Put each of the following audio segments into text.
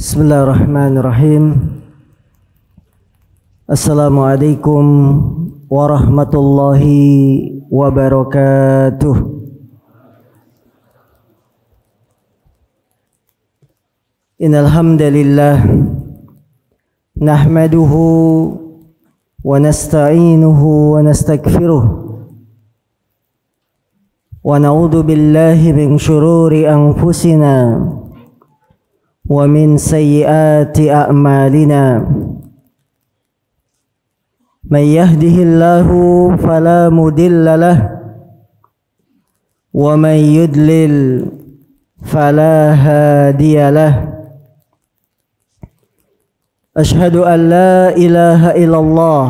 Bismillahirrahmanirrahim. Assalamualaikum warahmatullahi wabarakatuh. Innal hamdalillah nahmaduhu wa nasta'inuhu wa nastaghfiruh wa na'udzu billahi min syururi anfusina wa min sayyiati a'malina. May yahdihillahu fala mudilla lahu wa may yudlil fala hadiya lahu. Ashhadu an la ilaha illallah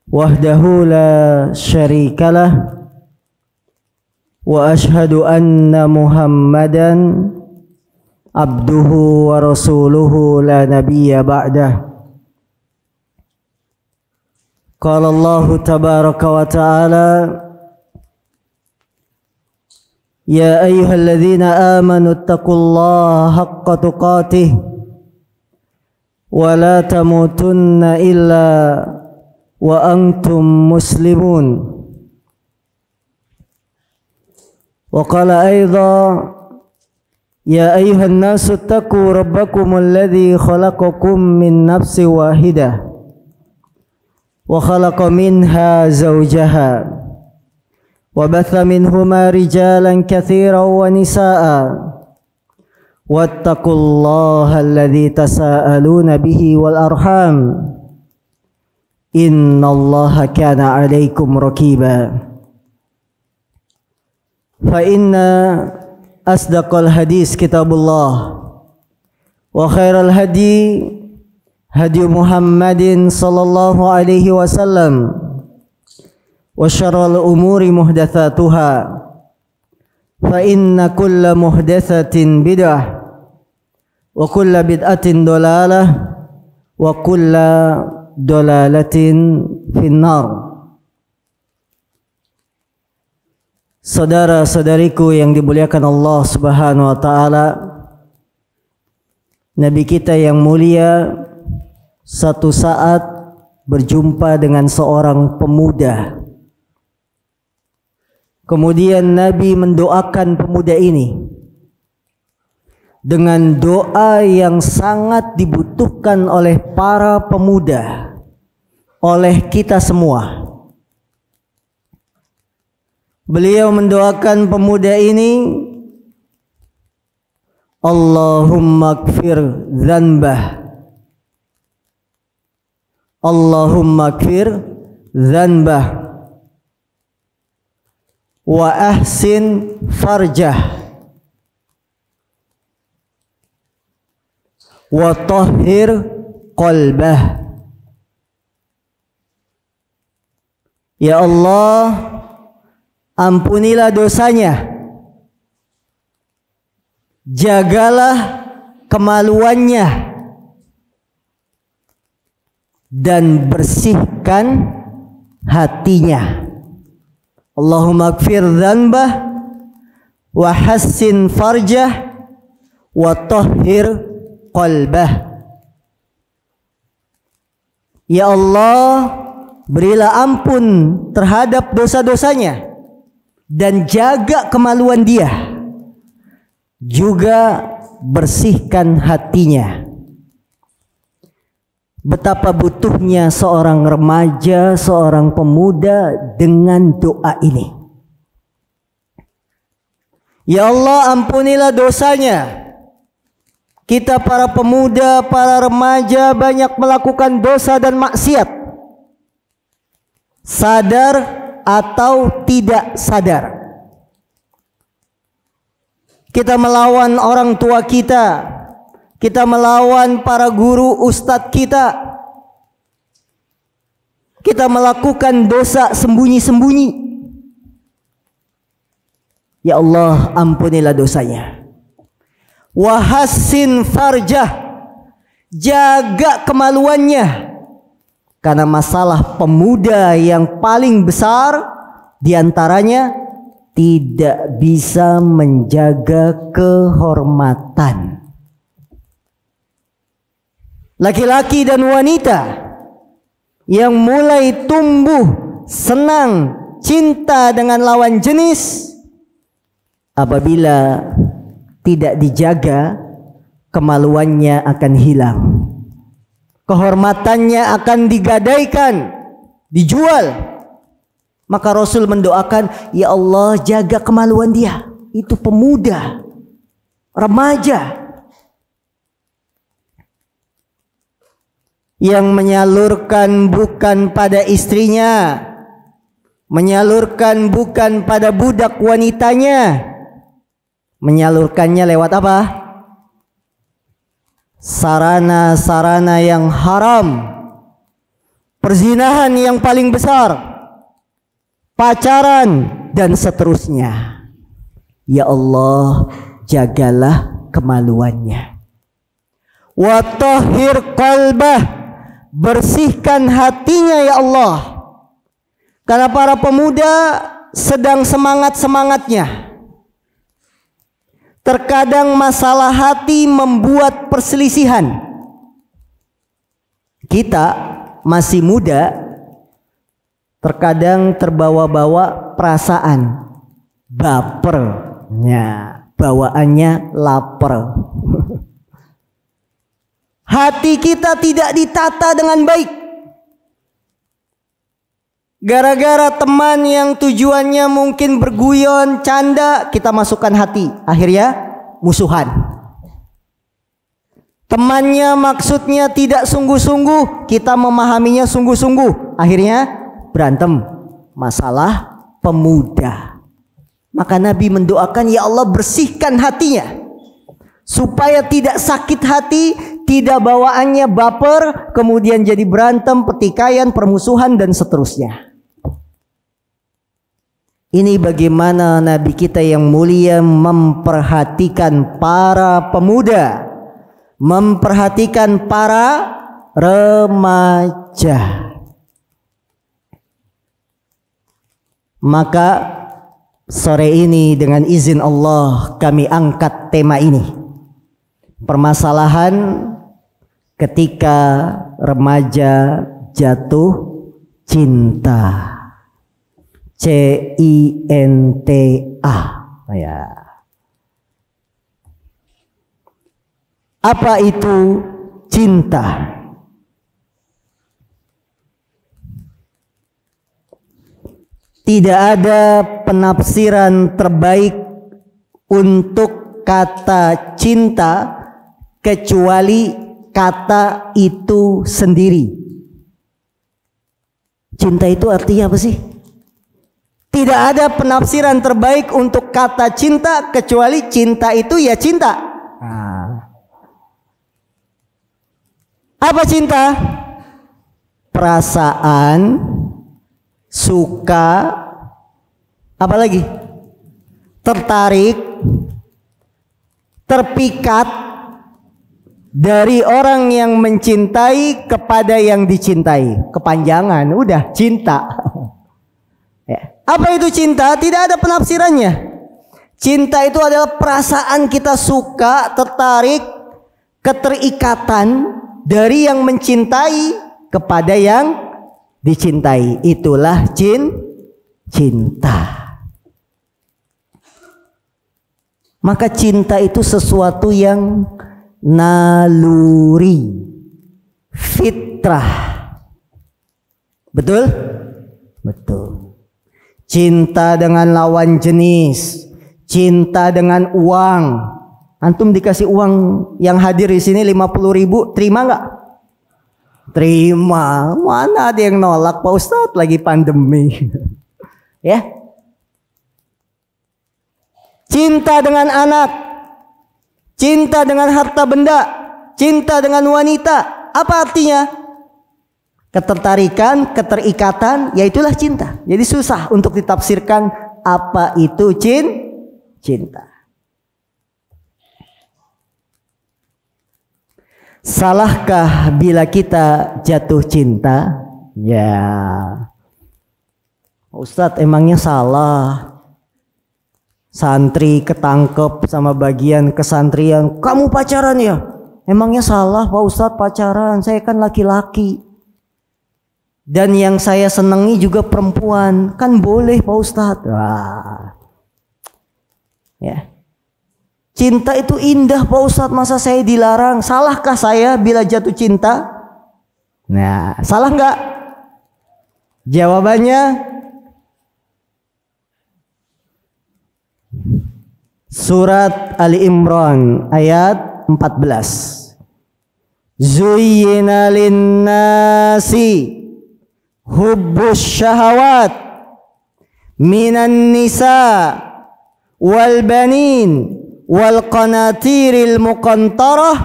wahdahu la syarika lah wa ashhadu anna Muhammadan abduhu wa rasuluhu la nabiyya ba'dah. Qala Allah tabaraka wa ta'ala, ya ayyuhalladzina amanu taqullaha haqqa tuqatih wa la tamutunna illa wa antum muslimun. Wa qala aidan, ya ayyuhan nasu taqu rabbakumul ladzi khalaqakum min nafsin wahidah wa khalaqa minha zawjaha wa batha minhuma rijalan katsiran wa nisaa'a wattaqullaha alladzi tasaaluna bihi wal arham innallaha kana 'alaikum raqiba. Fa inna asdaqal hadis kitabullah wa khairal hadi hadi Muhammadin sallallahu alaihi wasallam wa syarrul umuri muhdatsatuha fa inna kulla muhdatsatin bid'ah wa kulla bid'atin dalalah wa kulla dalalatin finnar. Saudara-saudariku yang dimuliakan Allah Subhanahu wa taala, Nabi kita yang mulia satu saat berjumpa dengan seorang pemuda. Kemudian Nabi mendoakan pemuda ini dengan doa yang sangat dibutuhkan oleh para pemuda, oleh kita semua. Beliau mendoakan pemuda ini, Allahumma gfir dzanbah, Allahumma gfir dzanbah wa ahsin farjah wa tahhir qalbah. Ya Allah, ampunilah dosanya, jagalah kemaluannya, dan bersihkan hatinya. Allahumma gfir dzanbah wa hassin farjah wa tahhir qalbah. Ya Allah, berilah ampun terhadap dosa-dosanya dan jaga kemaluan dia, juga bersihkan hatinya. Betapa butuhnya seorang remaja, seorang pemuda dengan doa ini. Ya Allah, ampunilah dosanya. Kita para pemuda, para remaja banyak melakukan dosa dan maksiat, sadar atau tidak sadar. Kita melawan orang tua kita, kita melawan para guru ustadz kita, kita melakukan dosa sembunyi-sembunyi. Ya Allah, ampunilah dosanya. Wa hassin farjah, jaga kemaluannya. Karena masalah pemuda yang paling besar diantaranya tidak bisa menjaga kehormatan. laki-laki dan wanita yang mulai tumbuh senang cinta dengan lawan jenis, apabila tidak dijaga, kemaluannya akan hilang, kehormatannya akan digadaikan, dijual. Maka Rasul mendoakan, ya Allah, jaga kemaluan dia. Itu pemuda, remaja, yang menyalurkan bukan pada istrinya, menyalurkan bukan pada budak wanitanya, menyalurkannya lewat apa? Sarana-sarana yang haram, perzinahan yang paling besar, pacaran, dan seterusnya. Ya Allah, jagalah kemaluannya. Wa tahhir qalbah, bersihkan hatinya ya Allah. Karena para pemuda sedang semangat-semangatnya. Terkadang masalah hati membuat perselisihan. Kita masih muda, terkadang terbawa-bawa perasaan, bapernya, bawaannya lapar. Hati kita tidak ditata dengan baik. Gara-gara teman yang tujuannya mungkin berguyon, canda, kita masukkan hati, akhirnya musuhan. Temannya maksudnya tidak sungguh-sungguh, kita memahaminya sungguh-sungguh, akhirnya berantem. Masalah pemuda. Maka Nabi mendoakan, ya Allah, bersihkan hatinya supaya tidak sakit hati, tidak bawaannya baper, kemudian jadi berantem, pertikaian, permusuhan, dan seterusnya. Ini bagaimana Nabi kita yang mulia memperhatikan para pemuda, memperhatikan para remaja. Maka sore ini dengan izin Allah kami angkat tema ini. Permasalahan ketika remaja jatuh cinta. C-I-N-T-A. Ya. Apa itu cinta? Tidak ada penafsiran terbaik untuk kata cinta kecuali kata itu sendiri. Cinta itu artinya apa sih? Tidak ada penafsiran terbaik untuk kata cinta kecuali cinta itu ya cinta. Apa cinta? Perasaan, suka, apa lagi? Tertarik, terpikat dari orang yang mencintai kepada yang dicintai. Kepanjangan, udah cinta. Ya. Apa itu cinta? Tidak ada penafsirannya. Cinta itu adalah perasaan kita suka, tertarik, keterikatan dari yang mencintai kepada yang dicintai. Itulah cinta. Maka cinta itu sesuatu yang naluri, fitrah. Betul? Betul. Cinta dengan lawan jenis, cinta dengan uang. Antum dikasih uang yang hadir di sini 50.000, terima nggak? Terima. Mana ada yang nolak, Pak Ustadz, lagi pandemi. Ya. Cinta dengan anak, cinta dengan harta benda, cinta dengan wanita. Apa artinya? Ketertarikan, keterikatan, yaitulah cinta. Jadi susah untuk ditafsirkan apa itu cinta. Salahkah bila kita jatuh cinta? Ya, Ustadz, emangnya salah? Santri ketangkep sama bagian kesantrian, kamu pacaran ya? Emangnya salah Pak Ustadz pacaran? Saya kan laki-laki. Dan yang saya senangi juga perempuan. Kan boleh Pak Ustadz. Wah. Ya. Cinta itu indah Pak Ustadz. Masa saya dilarang? Salahkah saya bila jatuh cinta? Nah, salah nggak? Jawabannya Surat Ali Imran ayat 14. Zuyyina lin-nasi hubbus syahawat minan nisa wal banin wal qanatiril muqantarah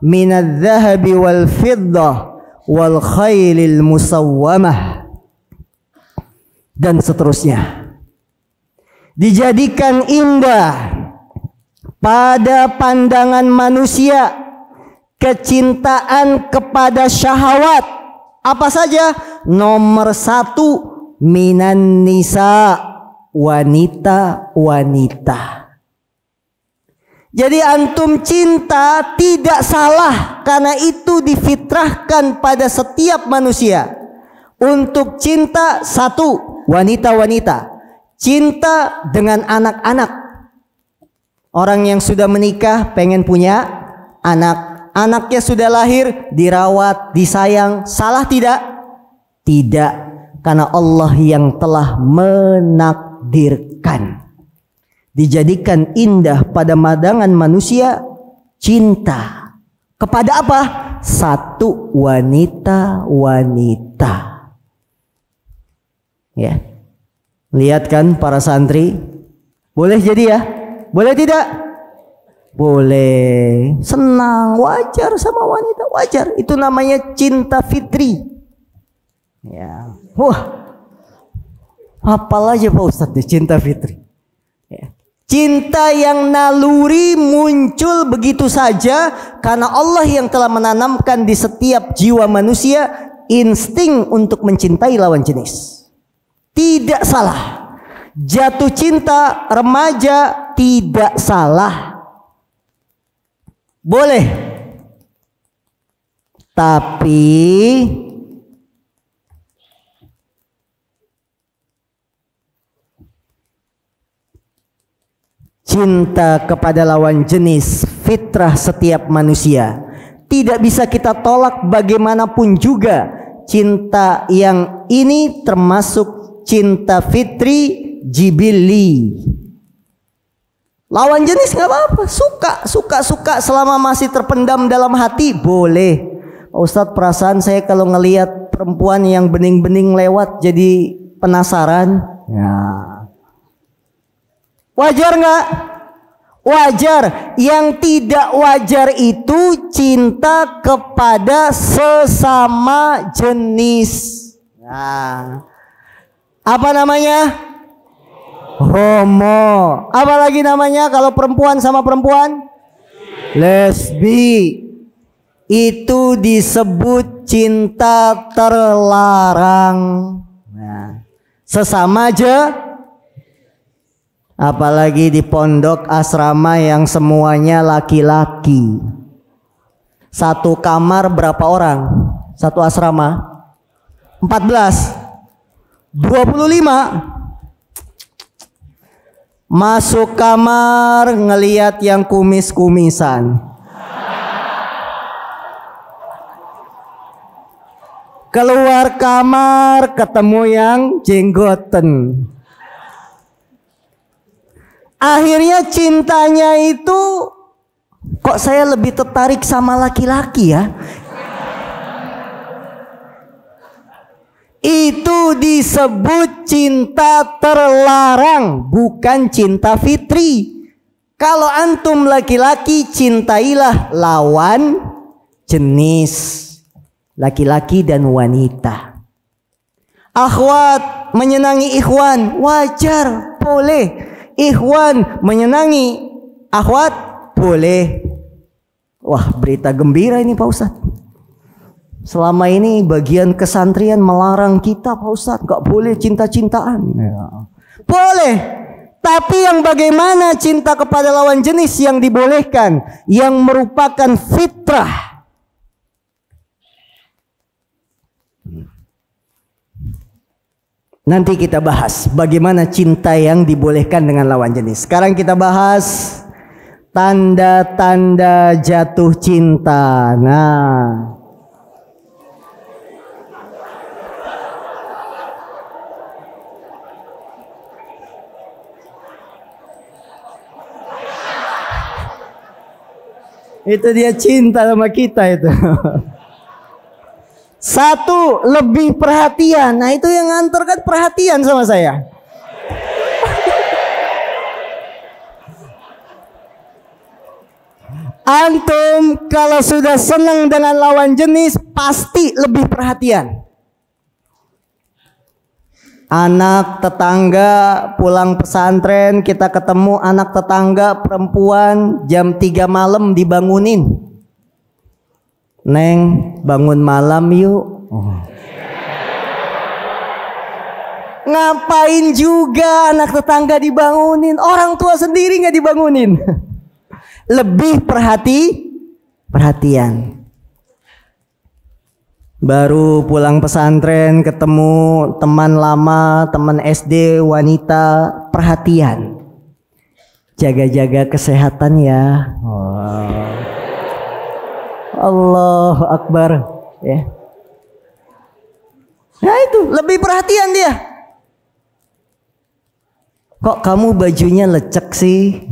minadh dhahabi wal fiddah wal khailil musawwamah, dan seterusnya. Dijadikan indah pada pandangan manusia kecintaan kepada syahwat. Apa saja? Nomor 1, minan nisa, wanita-wanita. Jadi antum cinta tidak salah, karena itu difitrahkan pada setiap manusia. Untuk cinta, 1, wanita-wanita. Cinta dengan anak-anak. Orang yang sudah menikah pengen punya anak. Anaknya sudah lahir, dirawat, disayang. Salah tidak? Tidak. Karena Allah yang telah menakdirkan. Dijadikan indah pada pandangan manusia cinta. Kepada apa? 1, wanita-wanita. Ya. Lihat kan para santri. Boleh jadi ya? Boleh tidak? Boleh. Senang, wajar sama wanita, wajar. Itu namanya cinta fitri. Ya. Wah. Hafal aja Pak Ustadz deh, cinta fitri. Ya. Cinta yang naluri muncul begitu saja karena Allah yang telah menanamkan di setiap jiwa manusia insting untuk mencintai lawan jenis. Tidak salah. Jatuh cinta remaja tidak salah. Boleh. Tapi cinta kepada lawan jenis fitrah setiap manusia. Tidak bisa kita tolak bagaimanapun juga. Cinta yang ini termasuk cinta fitri jibili. Lawan jenis nggak apa-apa, suka selama masih terpendam dalam hati boleh. Ustadz, perasaan saya kalau ngelihat perempuan yang bening-bening lewat jadi penasaran. Ya. Wajar nggak? Wajar. Yang tidak wajar itu cinta kepada sesama jenis. Nah, apa namanya? Homo. Apalagi namanya kalau perempuan sama perempuan? Lesbi. Itu disebut cinta terlarang. Nah, sesama aja. Apalagi di pondok asrama yang semuanya laki-laki. Satu kamar berapa orang? Satu asrama 14, 25. Masuk kamar ngeliat yang kumis-kumisan. Keluar kamar ketemu yang jenggoten. Akhirnya cintanya itu kok saya lebih tertarik sama laki-laki ya. Itu disebut cinta terlarang, bukan cinta fitri. Kalau antum laki-laki, cintailah lawan jenis, laki-laki dan wanita. Akhwat menyenangi ikhwan, wajar, boleh. Ikhwan menyenangi akhwat, boleh. Wah, berita gembira ini Pak Ustadz. Selama ini bagian kesantrian melarang kita Pak Ustadz, gak boleh cinta-cintaan. Ya. Boleh, Tapi yang bagaimana cinta kepada lawan jenis yang dibolehkan, yang merupakan fitrah. Nanti kita bahas bagaimana cinta yang dibolehkan dengan lawan jenis. Sekarang kita bahas tanda-tanda jatuh cinta. Nah, itu dia cinta sama kita itu. Satu, lebih perhatian. Nah, itu yang ngantor kan perhatian sama saya. Antum kalau sudah senang dengan lawan jenis pasti lebih perhatian. Anak tetangga pulang pesantren, kita ketemu anak tetangga perempuan jam 3 malam dibangunin. Neng, bangun malam yuk. Ngapain juga anak tetangga dibangunin, orang tua sendiri nggak dibangunin. Lebih perhatian. Baru pulang pesantren ketemu teman lama, teman SD wanita, perhatian. Jaga-jaga kesehatan ya. Wow. Allahu Akbar ya. Nah itu lebih perhatian dia. Kok kamu bajunya lecek sih?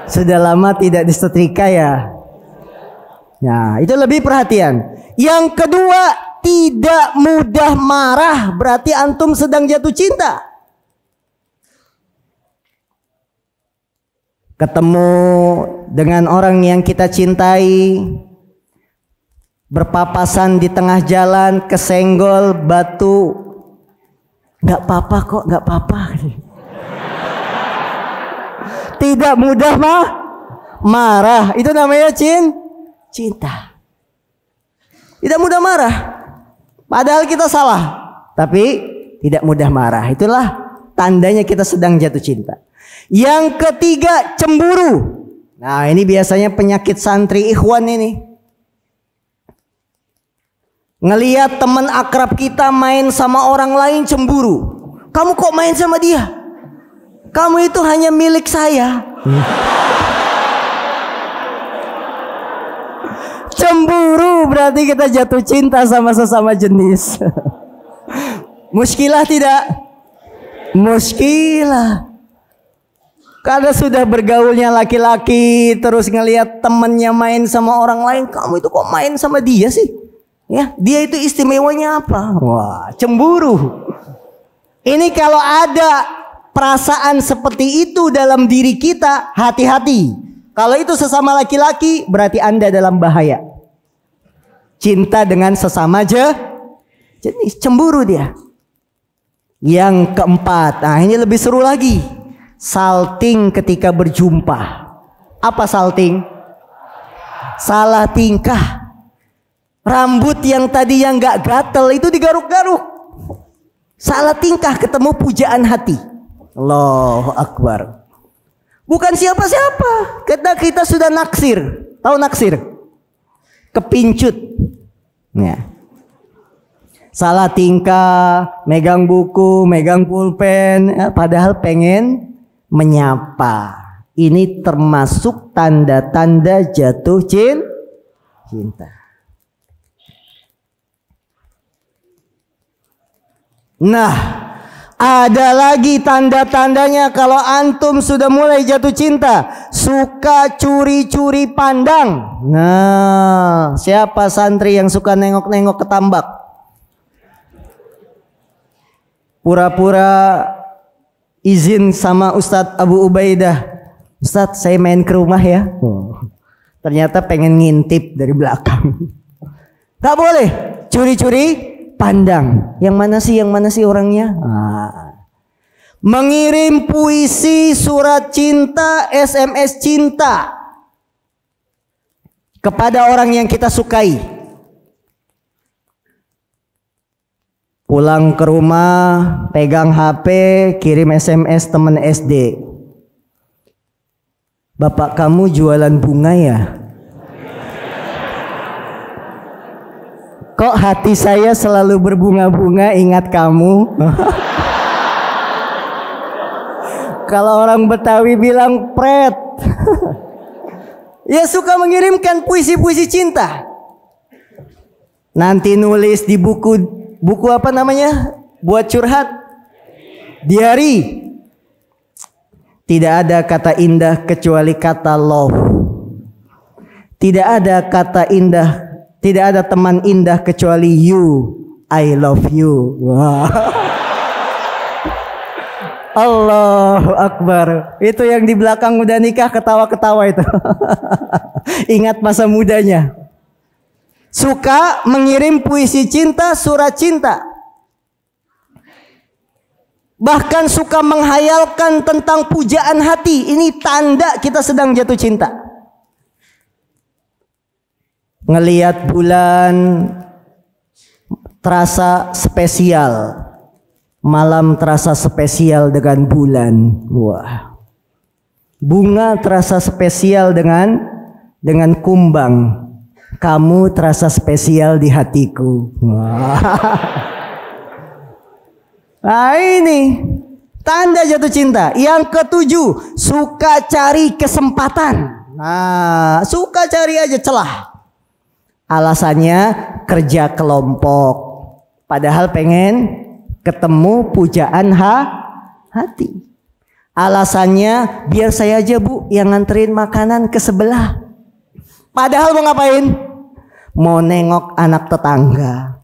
Sudah lama tidak disetrika ya. Nah itu lebih perhatian. Yang kedua, tidak mudah marah. Berarti antum sedang jatuh cinta. Ketemu dengan orang yang kita cintai, berpapasan di tengah jalan, kesenggol batu, nggak apa-apa kok, nggak apa-apa. Tidak mudah marah. Itu namanya cinta. Tidak mudah marah. Padahal kita salah, tapi tidak mudah marah. Itulah tandanya kita sedang jatuh cinta. Yang ketiga, cemburu. Nah ini biasanya penyakit santri ikhwan ini. Ngelihat teman akrab kita main sama orang lain cemburu. Kamu kok main sama dia? Kamu itu hanya milik saya. Cemburu berarti kita jatuh cinta sama sesama jenis. Muskilah tidak? Muskilah. Karena sudah bergaulnya laki-laki, terus ngelihat temennya main sama orang lain, kamu itu kok main sama dia sih? Ya, dia itu istimewanya apa? Wah, cemburu. Ini kalau ada perasaan seperti itu dalam diri kita, hati-hati. Kalau itu sesama laki-laki, berarti Anda dalam bahaya. Cinta dengan sesama jenis, cemburu dia. Yang keempat, nah ini lebih seru lagi. Salting ketika berjumpa. Apa salting? Salah tingkah. Rambut yang tadi yang gak gatel itu digaruk-garuk. Salah tingkah ketemu pujaan hati. Allahu Akbar. Bukan siapa-siapa. Kita sudah naksir. Tahu naksir? Kepincut. Ya. Salah tingkah, megang buku, megang pulpen, padahal pengen menyapa. Ini termasuk tanda-tanda jatuh cinta. Nah, ada lagi tanda-tandanya kalau antum sudah mulai jatuh cinta. Suka curi-curi pandang. Nah, siapa santri yang suka nengok-nengok ke tambak? Pura-pura izin sama Ustadz Abu Ubaidah, Ustadz saya main ke rumah ya. Ternyata pengen ngintip dari belakang. Gak boleh curi-curi pandang. Yang mana sih orangnya? Mengirim puisi, surat cinta, SMS cinta kepada orang yang kita sukai. Pulang ke rumah, pegang HP, kirim SMS teman SD. Bapak kamu jualan bunga ya? Kok hati saya selalu berbunga-bunga ingat kamu? Kalau orang Betawi bilang pret. Ya suka mengirimkan puisi-puisi cinta. Nanti nulis di buku apa namanya? Buat curhat. Diary. Tidak ada kata indah kecuali kata love. Tidak ada kata indah, tidak ada teman indah kecuali you. I love you. Wow. Allahu Akbar. Itu yang di belakang udah nikah ketawa-ketawa itu. Ingat masa mudanya. Suka mengirim puisi cinta, surat cinta. Bahkan suka menghayalkan tentang pujaan hati. Ini tanda kita sedang jatuh cinta. Ngelihat bulan terasa spesial. Malam terasa spesial dengan bulan. Wah. Bunga terasa spesial dengan kumbang. Kamu terasa spesial di hatiku. Wah. Nah ini tanda jatuh cinta. Yang ketujuh, suka cari kesempatan. Nah, suka cari aja celah. Alasannya kerja kelompok. Padahal pengen ketemu pujaan hati. Alasannya biar saya aja bu yang nganterin makanan ke sebelah. Padahal mau ngapain? Mau nengok anak tetangga.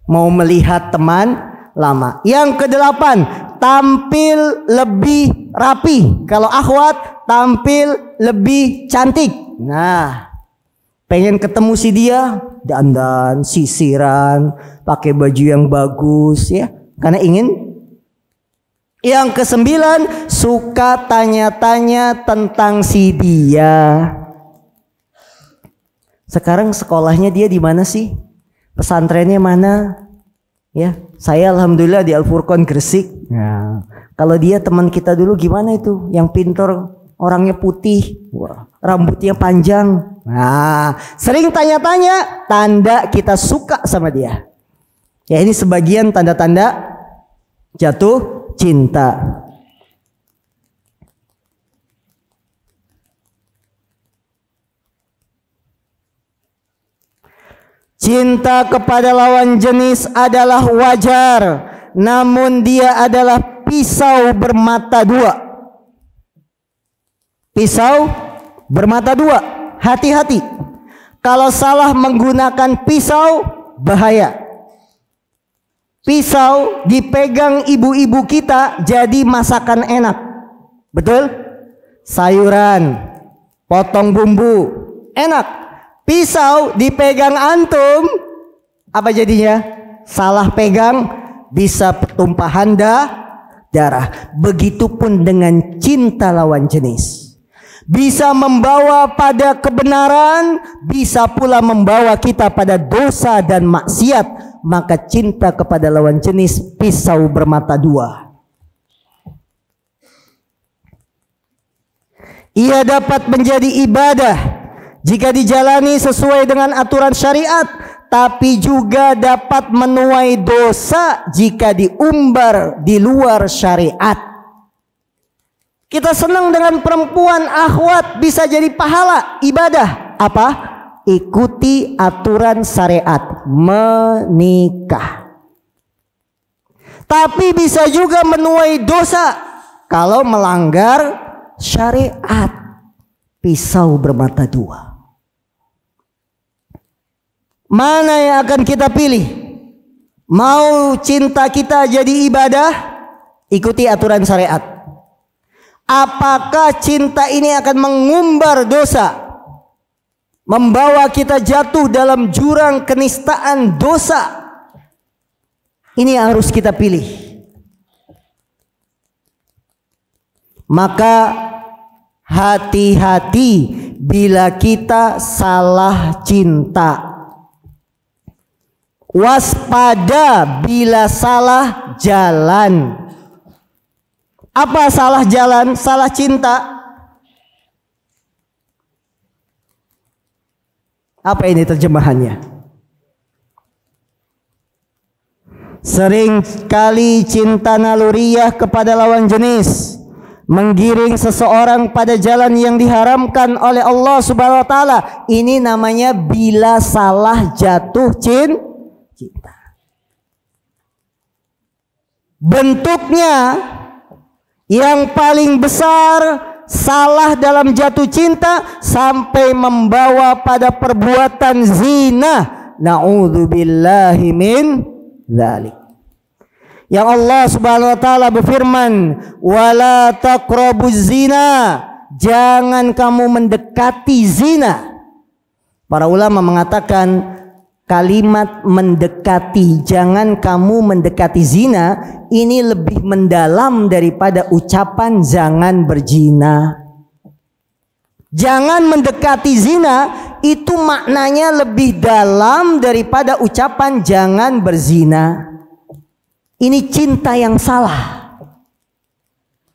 Mau melihat teman lama. Yang kedelapan, tampil lebih rapi. Kalau akhwat, tampil lebih cantik. Nah, pengen ketemu si dia, dandan, sisiran, pakai baju yang bagus ya, karena ingin. Yang kesembilan, suka tanya-tanya tentang si dia. Sekarang sekolahnya dia di mana sih? Pesantrennya mana? Ya, saya alhamdulillah di Al Furqon Gresik. Nah, kalau dia teman kita dulu gimana itu? Yang pintar, orangnya putih, wah, rambutnya panjang. Nah, sering tanya-tanya, tanda kita suka sama dia. Ya, ini sebagian tanda-tanda jatuh cinta. Cinta kepada lawan jenis adalah wajar, namun dia adalah pisau bermata dua. Pisau bermata dua. Hati-hati. Kalau salah menggunakan pisau, bahaya. Pisau dipegang ibu-ibu kita jadi masakan enak. Betul? Sayuran, potong bumbu, enak. Pisau dipegang antum, apa jadinya? Salah pegang, bisa pertumpahan darah. Begitupun dengan cinta lawan jenis. Bisa membawa pada kebenaran, bisa pula membawa kita pada dosa dan maksiat. Maka cinta kepada lawan jenis pisau bermata dua. Ia dapat menjadi ibadah jika dijalani sesuai dengan aturan syariat, tapi juga dapat menuai dosa jika diumbar di luar syariat. Kita senang dengan perempuan, akhwat, bisa jadi pahala ibadah. Apa? Ikuti aturan syariat, menikah. Tapi bisa juga menuai dosa kalau melanggar syariat. Pisau bermata dua. Mana yang akan kita pilih? Mau cinta kita jadi ibadah? Ikuti aturan syariat. Apakah cinta ini akan mengumbar dosa? Membawa kita jatuh dalam jurang kenistaan dosa? Ini yang harus kita pilih. Maka hati-hati bila kita salah cinta. Waspada bila salah jalan. Apa salah jalan? Salah cinta. Apa ini terjemahannya? Sering kali cinta naluriah kepada lawan jenis menggiring seseorang pada jalan yang diharamkan oleh Allah Subhanahu wa taala. Ini namanya bila salah jatuh cinta. Bentuknya yang paling besar salah dalam jatuh cinta sampai membawa pada perbuatan zina. Na'udzubillahi min dzalik. Yang Allah Subhanahu wa taala berfirman, "Wala taqrabuz zina." Jangan kamu mendekati zina. Para ulama mengatakan kalimat mendekati, jangan kamu mendekati zina, ini lebih mendalam daripada ucapan jangan berzina. Jangan mendekati zina itu maknanya lebih dalam daripada ucapan jangan berzina. Ini cinta yang salah.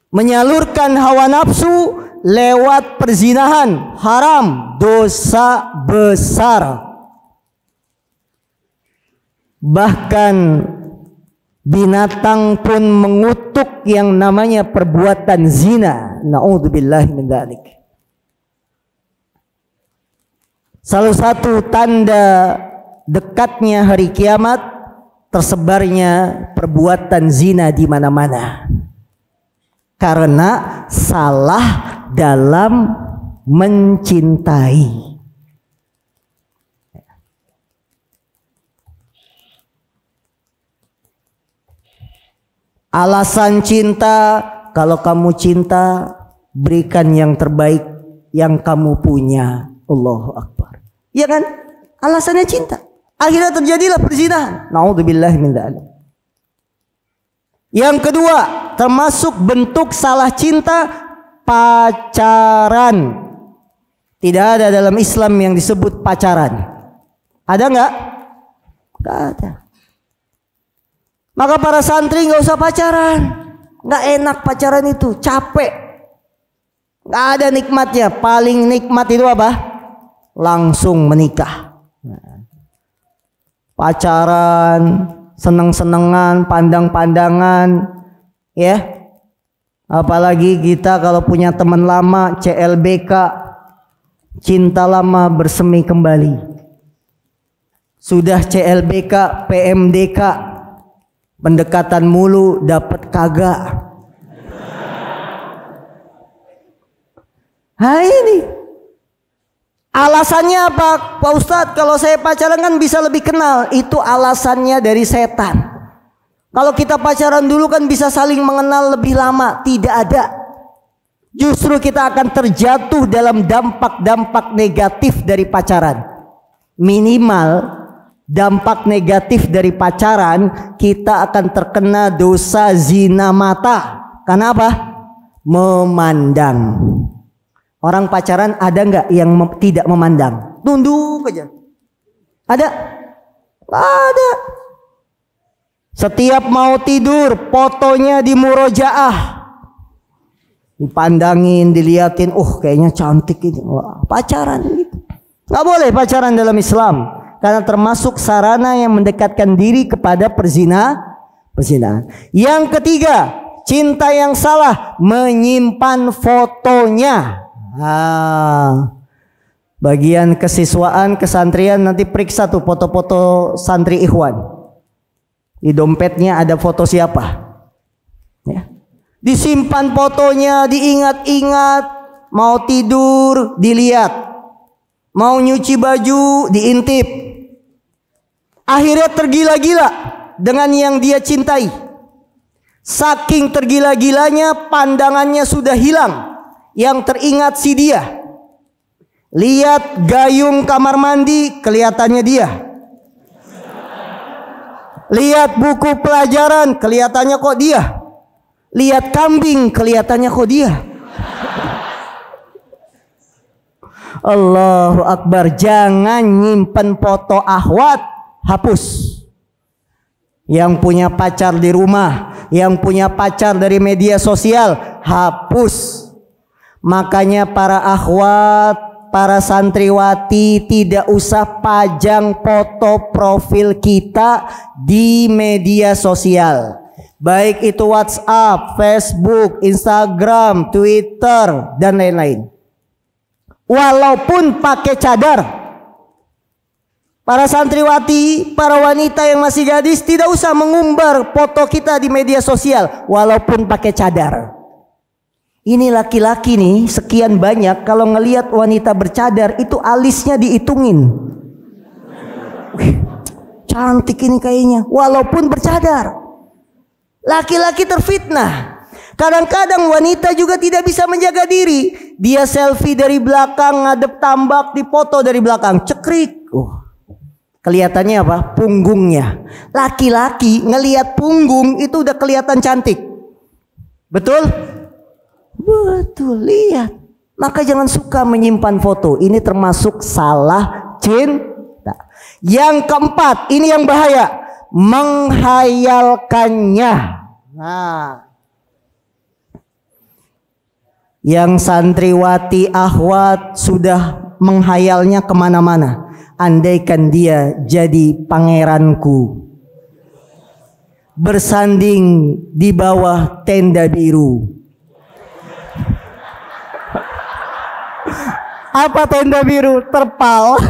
Menyalurkan hawa nafsu lewat perzinahan, haram, dosa besar. Bahkan binatang pun mengutuk yang namanya perbuatan zina. Na'udzubillahi min dzalik. Salah satu tanda dekatnya hari kiamat, tersebarnya perbuatan zina di mana-mana. Karena salah dalam mencintai. Alasan cinta, kalau kamu cinta, berikan yang terbaik yang kamu punya. Allahu Akbar. Iya kan? Alasannya cinta. Akhirnya terjadilah perzinahan. Na'udzubillahi min dzalik. Yang kedua, termasuk bentuk salah cinta, pacaran. Tidak ada dalam Islam yang disebut pacaran. Ada nggak? Nggak ada. Maka para santri nggak usah pacaran, nggak enak pacaran itu, capek, nggak ada nikmatnya. Paling nikmat itu apa? Langsung menikah. Pacaran, seneng-senengan, pandang-pandangan, ya. Apalagi kita kalau punya teman lama, CLBK, cinta lama bersemi kembali. Sudah CLBK, PMDK, pendekatan mulu dapat kagak. Nah ini alasannya apa Pak Ustadz? Kalau saya pacaran kan bisa lebih kenal. Itu alasannya dari setan. Kalau kita pacaran dulu kan bisa saling mengenal lebih lama. Tidak ada. Justru kita akan terjatuh dalam dampak-dampak negatif dari pacaran. Minimal dampak negatif dari pacaran, kita akan terkena dosa zina mata. Kenapa? Memandang. Orang pacaran ada nggak yang tidak memandang? Tunduk aja. Ada? Ada. Setiap mau tidur, fotonya di murojaah, dipandangin, diliatin. Kayaknya cantik ini. Wah, pacaran gitu. Nggak boleh pacaran dalam Islam. Karena termasuk sarana yang mendekatkan diri kepada perzinahan. Yang ketiga, cinta yang salah, menyimpan fotonya. Bagian kesiswaan, kesantrian nanti periksa tuh foto-foto santri ikhwan. Di dompetnya ada foto siapa? Ya. Disimpan fotonya, diingat-ingat, mau tidur dilihat, mau nyuci baju diintip. Akhirnya tergila-gila dengan yang dia cintai. Saking tergila-gilanya pandangannya sudah hilang. Yang teringat si dia. Lihat gayung kamar mandi, kelihatannya dia. Lihat buku pelajaran, kelihatannya kok dia. Lihat kambing, kelihatannya kok dia. Allahu Akbar. Jangan nyimpen foto ahwat, hapus. Yang punya pacar di rumah, yang punya pacar dari media sosial, hapus. Makanya para akhwat, para santriwati tidak usah pajang foto profil kita di media sosial. Baik itu WhatsApp, Facebook, Instagram, Twitter, dan lain-lain. Walaupun pakai cadar. Para santriwati, para wanita yang masih gadis tidak usah mengumbar foto kita di media sosial walaupun pakai cadar. Ini laki-laki nih sekian banyak, kalau ngelihat wanita bercadar itu alisnya dihitungin. Wih, cantik ini kayaknya walaupun bercadar. Laki-laki terfitnah. Kadang-kadang wanita juga tidak bisa menjaga diri. Dia selfie dari belakang, ngadep tambak, dipoto dari belakang, cekrik. Kelihatannya apa? Punggungnya. Laki-laki ngelihat punggung itu udah kelihatan cantik. Betul? Betul, lihat. Maka jangan suka menyimpan foto. Ini termasuk salah cinta. Yang keempat, ini yang bahaya, menghayalkannya. Nah, yang santriwati akhwat sudah menghayalnya kemana-mana. Andaikan dia jadi pangeranku, bersanding di bawah tenda biru. Apa tenda biru? Terpal.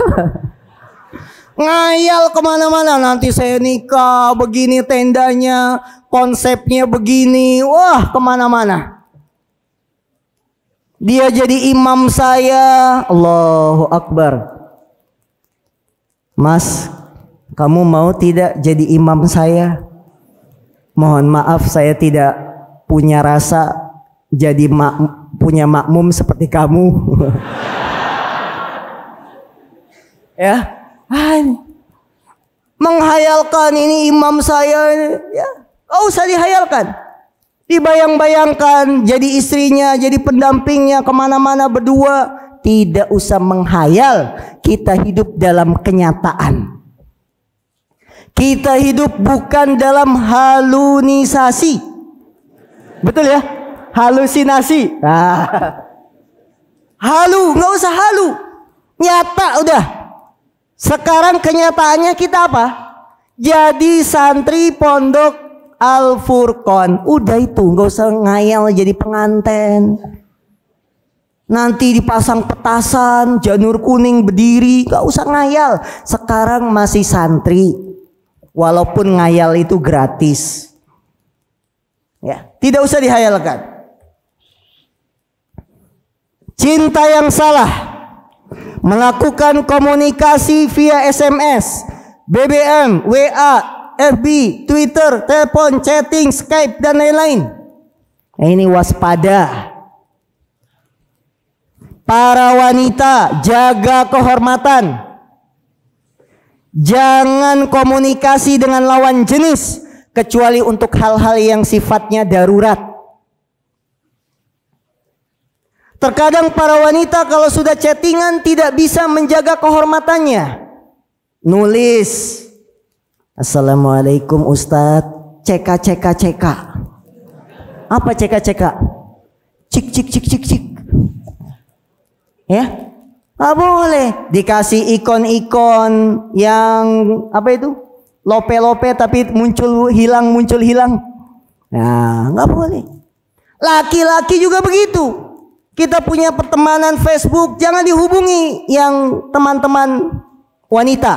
Ngayal kemana-mana, nanti saya nikah begini tendanya, konsepnya begini, wah kemana-mana. Dia jadi imam saya, Allahu Akbar. Mas, kamu mau tidak jadi imam saya? Mohon maaf saya tidak punya rasa jadi punya makmum seperti kamu. Ya, menghayalkan ini imam saya, ya, oh usah dihayalkan. Dibayang-bayangkan jadi istrinya, jadi pendampingnya kemana-mana berdua. Tidak usah menghayal. Kita hidup dalam kenyataan. Kita hidup bukan dalam halusinasi. Betul ya? Halusinasi. Halu, nggak usah halu. Nyata udah. Sekarang kenyataannya kita apa? Jadi santri pondok Al-Furqan. Udah itu, nggak usah ngayal jadi penganten. Nanti dipasang petasan, janur kuning berdiri, gak usah ngayal. Sekarang masih santri, walaupun ngayal itu gratis. Ya, tidak usah dihayalkan. Cinta yang salah, melakukan komunikasi via SMS, BBM, WA, FB, Twitter, telepon, chatting, Skype, dan lain-lain. Nah, ini waspada. Para wanita, jaga kehormatan. Jangan komunikasi dengan lawan jenis kecuali untuk hal-hal yang sifatnya darurat. Terkadang para wanita kalau sudah chattingan tidak bisa menjaga kehormatannya. Nulis, Assalamualaikum Ustadz, CK. Apa CK? Cik. Ya, nggak boleh dikasih ikon-ikon yang apa itu, lope-lope tapi muncul hilang. Nah, nggak boleh. Laki-laki juga begitu. Kita punya pertemanan Facebook, jangan dihubungi yang teman-teman wanita,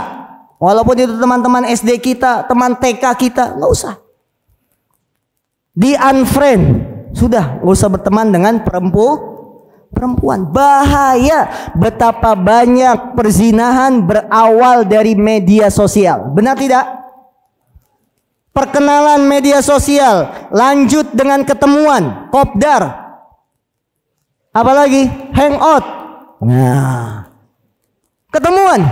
walaupun itu teman-teman SD kita, teman TK kita, nggak usah. Di unfriend, sudah nggak usah berteman dengan perempuan. Bahaya. Betapa banyak perzinahan berawal dari media sosial. Benar tidak? Perkenalan media sosial, lanjut dengan ketemuan, kopdar, apalagi hangout. Nah, ketemuan.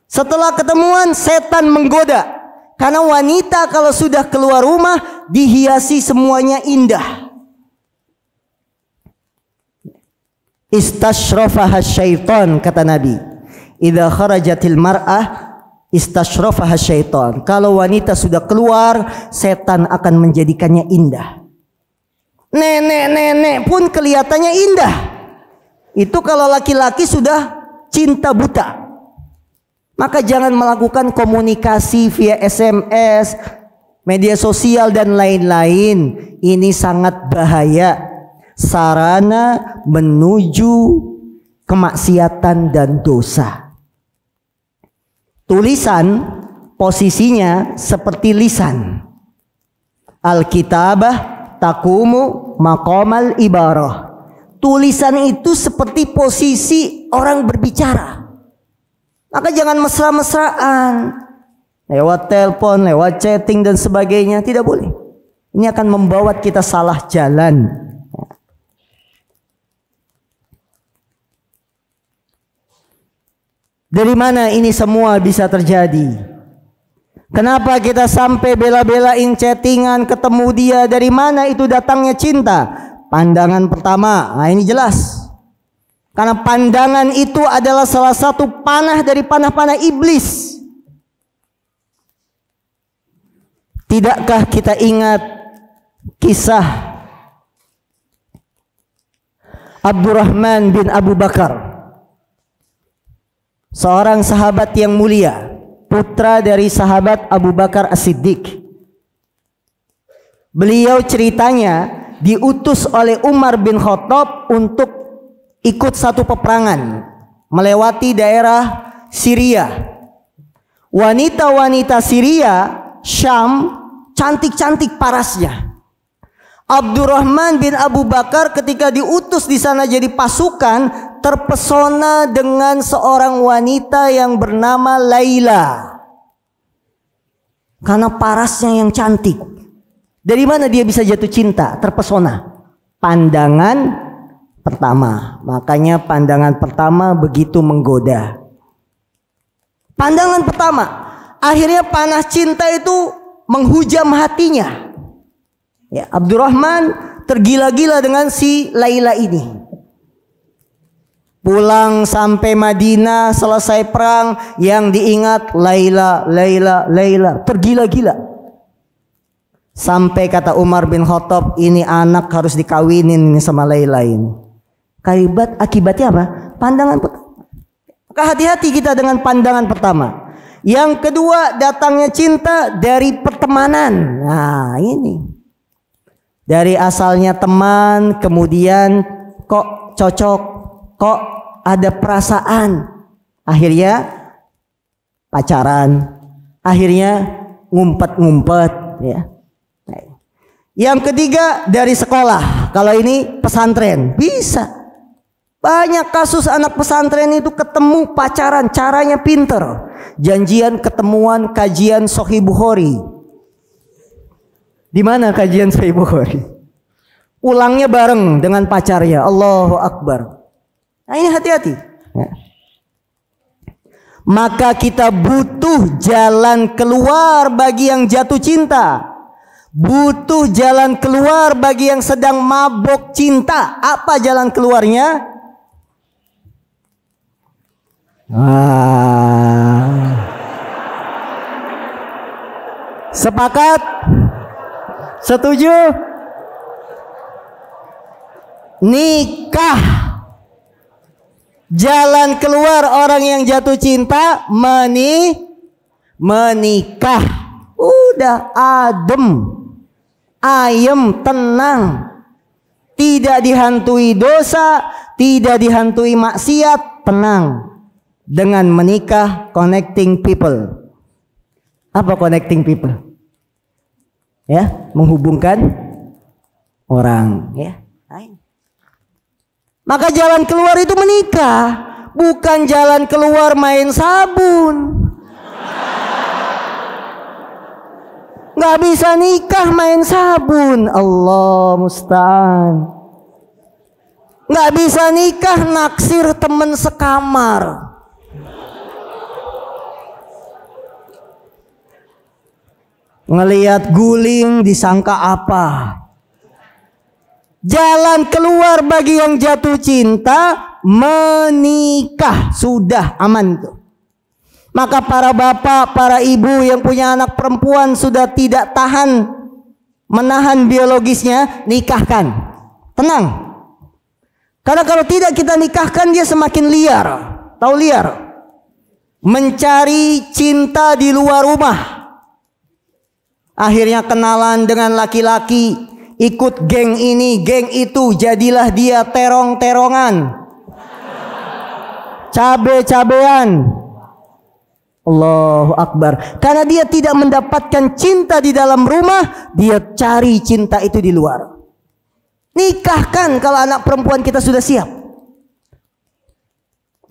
Setelah ketemuan, setan menggoda. Karena wanita kalau sudah keluar rumah dihiasi semuanya indah. Istashrafaha syaitan, kata Nabi. Idza kharajatil mar'ah Istashrafaha syaitan. Kalau wanita sudah keluar, setan akan menjadikannya indah. Nenek-nenek pun kelihatannya indah. Itu kalau laki-laki sudah cinta buta. Maka jangan melakukan komunikasi via SMS, media sosial dan lain-lain. Ini sangat bahaya. Sarana menuju kemaksiatan dan dosa. Tulisan posisinya seperti lisan. Alkitabah takumu maqamal ibarah. Tulisan itu seperti posisi orang berbicara. Maka jangan mesra-mesraan lewat telepon, lewat chatting dan sebagainya. Tidak boleh. Ini akan membawa kita salah jalan. Dari mana ini semua bisa terjadi? Kenapa kita sampai bela-belain chattingan, ketemu dia? Dari mana itu datangnya cinta? Pandangan pertama. Nah, ini jelas. Karena pandangan itu adalah salah satu panah dari panah-panah iblis. Tidakkah kita ingat kisah Abdurrahman bin Abu Bakar, seorang sahabat yang mulia, putra dari sahabat Abu Bakar As-Siddiq. Beliau ceritanya diutus oleh Umar bin Khattab untuk ikut satu peperangan melewati daerah Syria. Wanita-wanita Syria, Syam, cantik-cantik parasnya. Abdurrahman bin Abu Bakar ketika diutus di sana jadi pasukan, terpesona dengan seorang wanita yang bernama Laila. Karena parasnya yang cantik. Dari mana dia bisa jatuh cinta, terpesona? Pandangan pertama. Makanya pandangan pertama begitu menggoda. Pandangan pertama. Akhirnya panas cinta itu menghujam hatinya. Ya, Abdurrahman tergila-gila dengan si Laila ini. Pulang sampai Madinah, selesai perang, yang diingat Laila, Laila, Laila. Tergila-gila. Sampai kata Umar bin Khattab, ini anak harus dikawinin sama Laila ini. Akibatnya apa? Pandangan pertama. Maka hati-hati kita dengan pandangan pertama. Yang kedua, datangnya cinta dari pertemanan. Nah, ini. Dari asalnya teman, kemudian kok cocok, kok ada perasaan. Akhirnya pacaran. Akhirnya ngumpet-ngumpet. Ya. Yang ketiga dari sekolah. Kalau ini pesantren, bisa. Banyak kasus anak pesantren itu ketemu pacaran, caranya pinter. Janjian ketemuan kajian Sahih Bukhari. Di mana kajian Sahih Bukhari? Ulangnya bareng dengan pacarnya. Allahu Akbar. Nah, ini hati-hati. Ya. Maka kita butuh jalan keluar bagi yang jatuh cinta. Butuh jalan keluar bagi yang sedang mabok cinta. Apa jalan keluarnya? Sepakat? Setuju? Nikah. Jalan keluar orang yang jatuh cinta menikah. Udah adem, ayem, tenang. Tidak dihantui dosa, tidak dihantui maksiat, tenang. Dengan menikah, connecting people. Apa connecting people? Ya, menghubungkan orang. Ya, maka jalan keluar itu menikah, bukan jalan keluar main sabun. Nggak bisa nikah main sabun, Allah musta'an. Nggak bisa nikah naksir temen sekamar. Ngelihat guling disangka apa? Jalan keluar bagi yang jatuh cinta menikah, sudah aman tuh. Maka para bapak, para ibu yang punya anak perempuan sudah tidak tahan menahan biologisnya, nikahkan. Tenang. Karena kalau tidak kita nikahkan, dia semakin liar. Tahu liar? Mencari cinta di luar rumah. Akhirnya kenalan dengan laki-laki, ikut geng ini, geng itu, jadilah dia terong-terongan, cabe-cabean. Allahu Akbar. Karena dia tidak mendapatkan cinta di dalam rumah, dia cari cinta itu di luar. Nikahkan kalau anak perempuan kita sudah siap.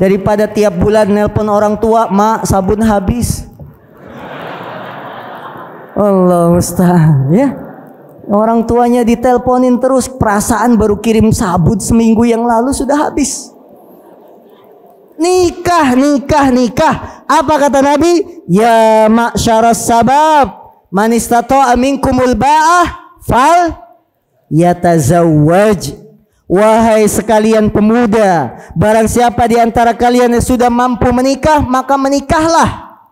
Daripada tiap bulan nelpon orang tua, "Mak, sabun habis." Allah Ustaz, ya. Orang tuanya diteleponin terus, perasaan baru kirim sabun seminggu yang lalu sudah habis. Nikah, nikah, nikah. Apa kata Nabi? Ya ma'syaras sabab, man istata'a minkumul ba'ah fal yatazawwaj. Wahai sekalian pemuda, barang siapa di antara kalian yang sudah mampu menikah, maka menikahlah.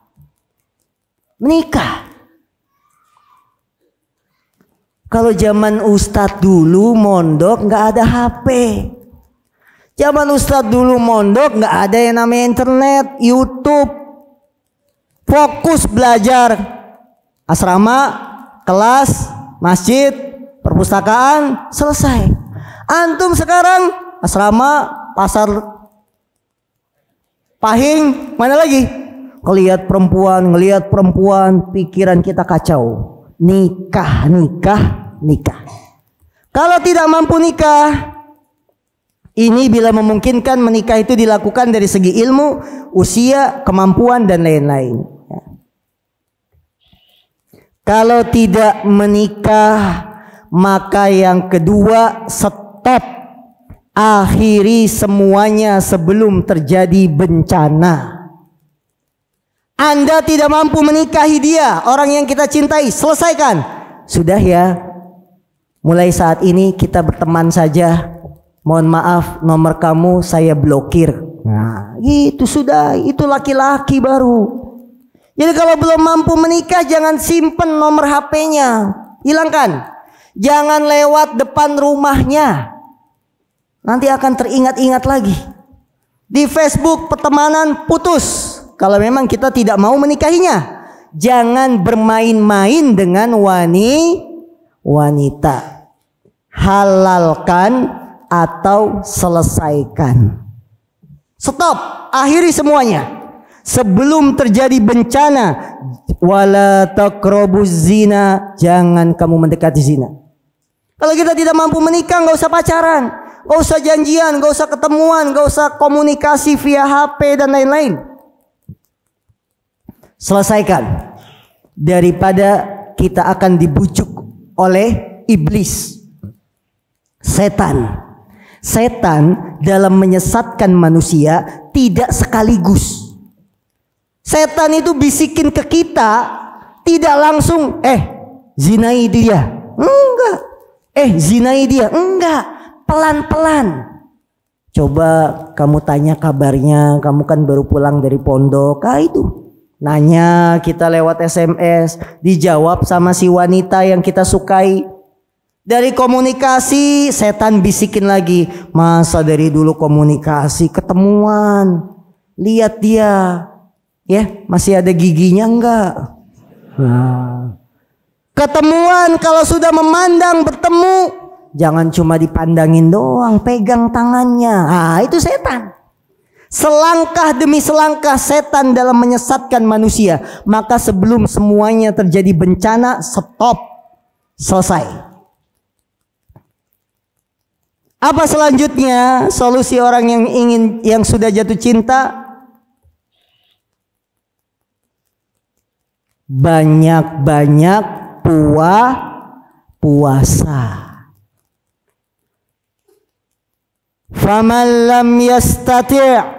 Menikah. Kalau zaman Ustadz dulu mondok nggak ada HP. Zaman Ustadz dulu mondok nggak ada yang namanya internet, YouTube. Fokus belajar. Asrama, kelas, masjid, perpustakaan, selesai. Antum sekarang asrama, pasar Pahing, mana lagi? Ngelihat perempuan, pikiran kita kacau. Nikah, nikah, nikah. Kalau tidak mampu nikah, ini bila memungkinkan menikah itu dilakukan dari segi ilmu, usia, kemampuan dan lain-lain. Kalau tidak menikah, maka yang kedua, stop. Akhiri semuanya sebelum terjadi bencana. Anda tidak mampu menikahi dia, orang yang kita cintai, selesaikan. Sudah ya, mulai saat ini kita berteman saja. Mohon maaf, nomor kamu saya blokir. Nah, itu sudah, itu laki-laki baru. Jadi kalau belum mampu menikah, jangan simpen nomor HP-nya, hilangkan. Jangan lewat depan rumahnya, nanti akan teringat-ingat lagi. Di Facebook pertemanan putus kalau memang kita tidak mau menikahinya. Jangan bermain-main dengan wanita. Halalkan atau selesaikan. Stop, akhiri semuanya sebelum terjadi bencana. Wala taqrabuz zina, jangan kamu mendekati zina. Kalau kita tidak mampu menikah, nggak usah pacaran, nggak usah janjian, nggak usah ketemuan, nggak usah komunikasi via HP dan lain-lain. Selesaikan, daripada kita akan dibujuk oleh iblis, setan. Setan dalam menyesatkan manusia tidak sekaligus. Setan itu bisikin ke kita, tidak langsung, zinai dia. Enggak. Zinai dia. Enggak. Pelan-pelan. Coba kamu tanya kabarnya, kamu kan baru pulang dari pondok. Itu. Nanya kita lewat SMS, dijawab sama si wanita yang kita sukai. Dari komunikasi, setan bisikin lagi. Masa dari dulu komunikasi, ketemuan, lihat dia, ya masih ada giginya enggak? Nah, ketemuan kalau sudah memandang bertemu, jangan cuma dipandangin doang, pegang tangannya. Itu setan. Selangkah demi selangkah setan dalam menyesatkan manusia. Maka sebelum semuanya terjadi bencana, stop, selesai. Apa selanjutnya solusi orang yang sudah jatuh cinta? Banyak-banyak puasa. Faman lam yastati'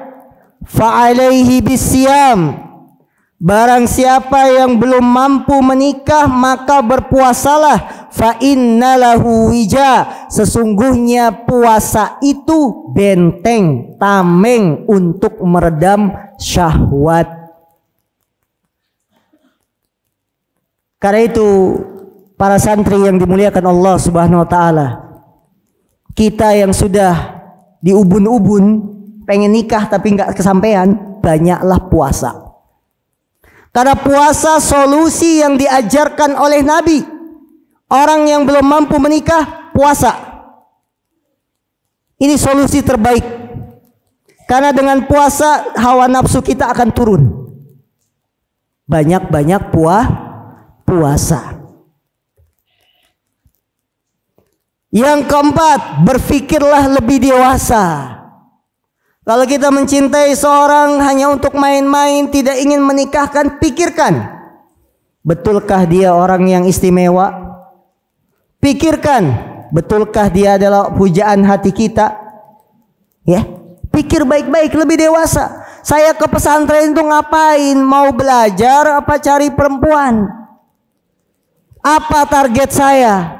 fa'alaihi bisyam. Barang siapa yang belum mampu menikah, maka berpuasalah. Fa innalahu wija, sesungguhnya puasa itu benteng, tameng untuk meredam syahwat. Karena itu para santri yang dimuliakan Allah Subhanahu wa taala, kita yang sudah di ubun-ubun pengen nikah tapi nggak kesampaian, banyaklah puasa. Karena puasa solusi yang diajarkan oleh Nabi. Orang yang belum mampu menikah, puasa. Ini solusi terbaik. Karena dengan puasa hawa nafsu kita akan turun. Banyak-banyak puasa. Yang keempat, berfikirlah lebih dewasa. Kalau kita mencintai seorang hanya untuk main-main, tidak ingin menikahkan, pikirkan, betulkah dia orang yang istimewa? Pikirkan, betulkah dia adalah pujaan hati kita? Ya, pikir baik-baik, lebih dewasa. Saya ke pesantren itu ngapain? Mau belajar apa cari perempuan? Apa target saya?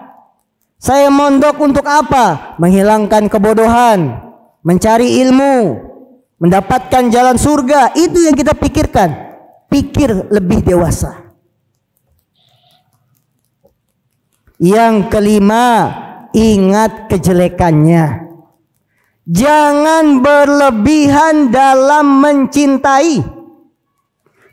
Saya mondok untuk apa? Menghilangkan kebodohan, mencari ilmu, mendapatkan jalan surga. Itu yang kita pikirkan. Pikir lebih dewasa. Yang kelima, ingat kejelekannya. Jangan berlebihan dalam mencintai.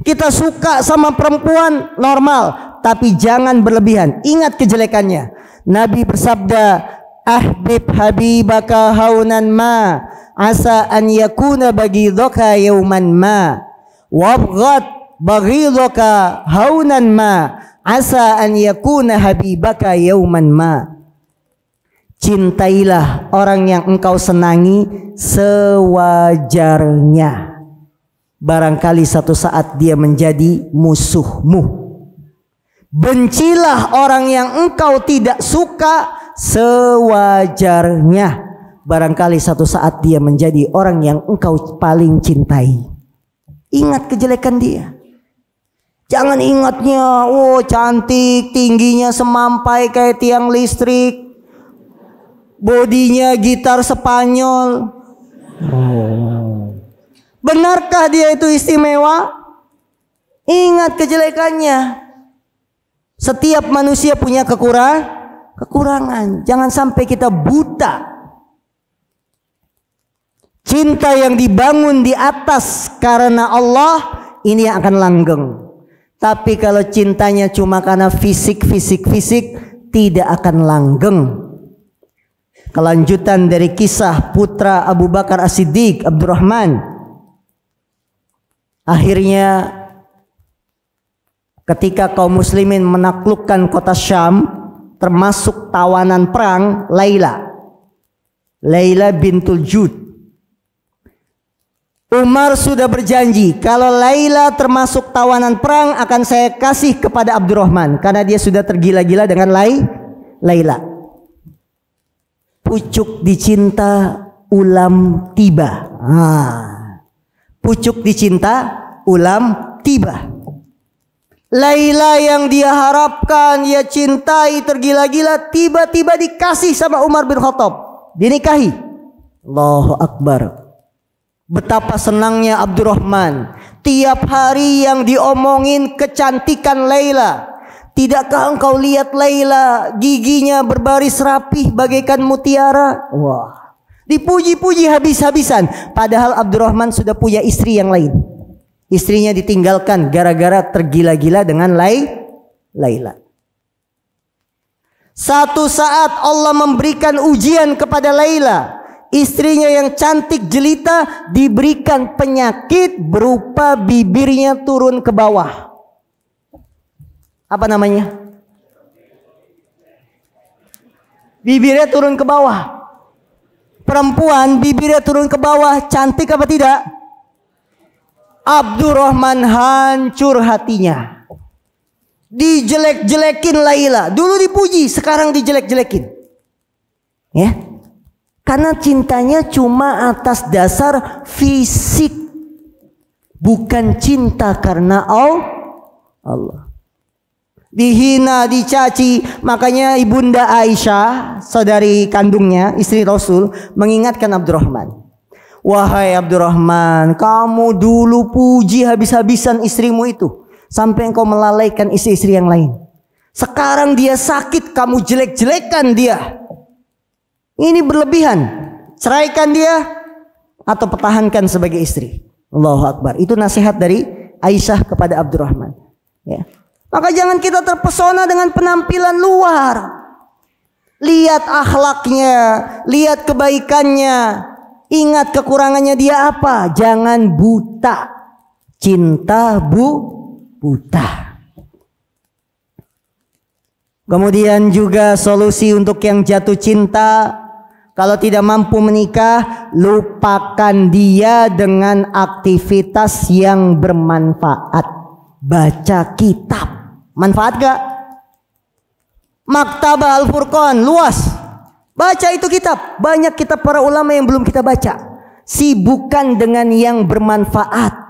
Kita suka sama perempuan normal, tapi jangan berlebihan. Ingat kejelekannya. Nabi bersabda, ahbib habibaka haunan ma asa an yakuna baghidaka yauman ma wabghad baghidaka haunan ma asa an yakuna habibaka yauman ma. Cintailah orang yang engkau senangi sewajarnya, barangkali satu saat dia menjadi musuhmu. Bencilah orang yang engkau tidak suka sewajarnya, barangkali satu saat dia menjadi orang yang engkau paling cintai. Ingat kejelekan dia. Jangan ingatnya, oh cantik, tingginya semampai kayak tiang listrik, bodinya gitar Spanyol. Benarkah dia itu istimewa? Ingat kejelekannya. Setiap manusia punya kekurangan. Jangan sampai kita buta. Cinta yang dibangun di atas karena Allah, ini yang akan langgeng. Tapi kalau cintanya cuma karena fisik, tidak akan langgeng. Kelanjutan dari kisah putra Abu Bakar As-Siddiq, Abdurrahman. Akhirnya ketika kaum muslimin menaklukkan kota Syam, termasuk tawanan perang Laila bintul Jud, Umar sudah berjanji, kalau Laila termasuk tawanan perang akan saya kasih kepada Abdurrahman, karena dia sudah tergila-gila dengan Laila. Pucuk dicinta ulam tiba. Pucuk dicinta ulam tiba. Laila yang dia harapkan, dia cintai, tergila-gila, tiba-tiba dikasih sama Umar bin Khattab, dinikahi. Allahu Akbar. Betapa senangnya Abdurrahman. Tiap hari yang diomongin kecantikan Laila. Tidakkah engkau lihat Laila, giginya berbaris rapih bagaikan mutiara? Wah, dipuji-puji habis-habisan. Padahal Abdurrahman sudah punya istri yang lain. Istrinya ditinggalkan gara-gara tergila-gila dengan Laila. Satu saat Allah memberikan ujian kepada Laila. Istrinya yang cantik jelita diberikan penyakit berupa bibirnya turun ke bawah. Apa namanya? Bibirnya turun ke bawah. Perempuan bibirnya turun ke bawah, cantik apa tidak? Abdurrahman hancur hatinya. Dijelek-jelekin Laila. Dulu dipuji, sekarang dijelek-jelekin. Ya. Karena cintanya cuma atas dasar fisik. Bukan cinta karena Allah. Dihina, dicaci. Makanya ibunda Aisyah, saudari kandungnya, istri Rasul, mengingatkan Abdurrahman. Wahai Abdurrahman, kamu dulu puji habis-habisan istrimu itu, sampai engkau melalaikan istri-istri yang lain. Sekarang dia sakit, kamu jelek-jelekan dia. Ini berlebihan. Ceraikan dia atau pertahankan sebagai istri. Allahu Akbar. Itu nasihat dari Aisyah kepada Abdurrahman. Ya. Maka jangan kita terpesona dengan penampilan luar. Lihat akhlaknya, lihat kebaikannya. Ingat kekurangannya dia apa. Jangan buta. Cinta buta. Kemudian juga solusi untuk yang jatuh cinta, kalau tidak mampu menikah, lupakan dia dengan aktivitas yang bermanfaat. Baca kitab. Manfaat gak? Maktabah Al-Furqan luas. Baca itu kitab. Banyak kitab para ulama yang belum kita baca. Sibukkan dengan yang bermanfaat.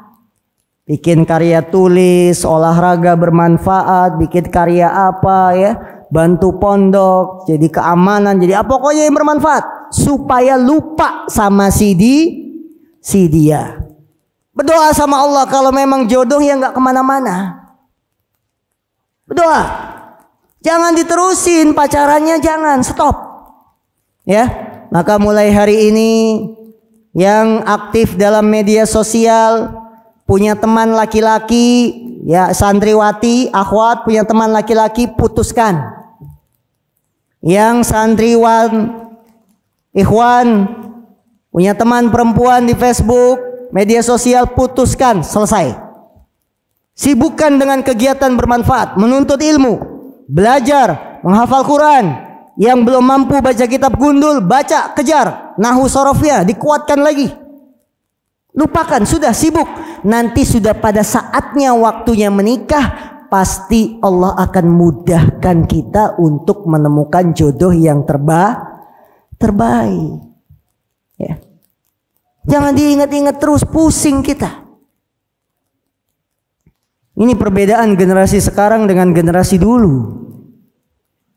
Bikin karya tulis, olahraga bermanfaat, bikin karya apa ya, bantu pondok, jadi keamanan, jadi apa, pokoknya yang bermanfaat. Supaya lupa sama si dia. Berdoa sama Allah kalau memang jodoh yang gak kemana-mana. Berdoa. Jangan diterusin pacarannya, jangan, stop. Ya, maka mulai hari ini yang aktif dalam media sosial, punya teman laki-laki, ya santriwati, akhwat, punya teman laki-laki, putuskan. Yang santriwan, ikhwan, punya teman perempuan di Facebook, media sosial, putuskan, selesai. Sibukkan dengan kegiatan bermanfaat, menuntut ilmu, belajar, menghafal Quran. Yang belum mampu baca kitab gundul, baca, kejar. Nahwu sorofnya, dikuatkan lagi. Lupakan, sudah sibuk. Nanti sudah pada saatnya waktunya menikah, pasti Allah akan mudahkan kita untuk menemukan jodoh yang terbaik. Ya. Jangan diingat-ingat terus, pusing kita. Ini perbedaan generasi sekarang dengan generasi dulu.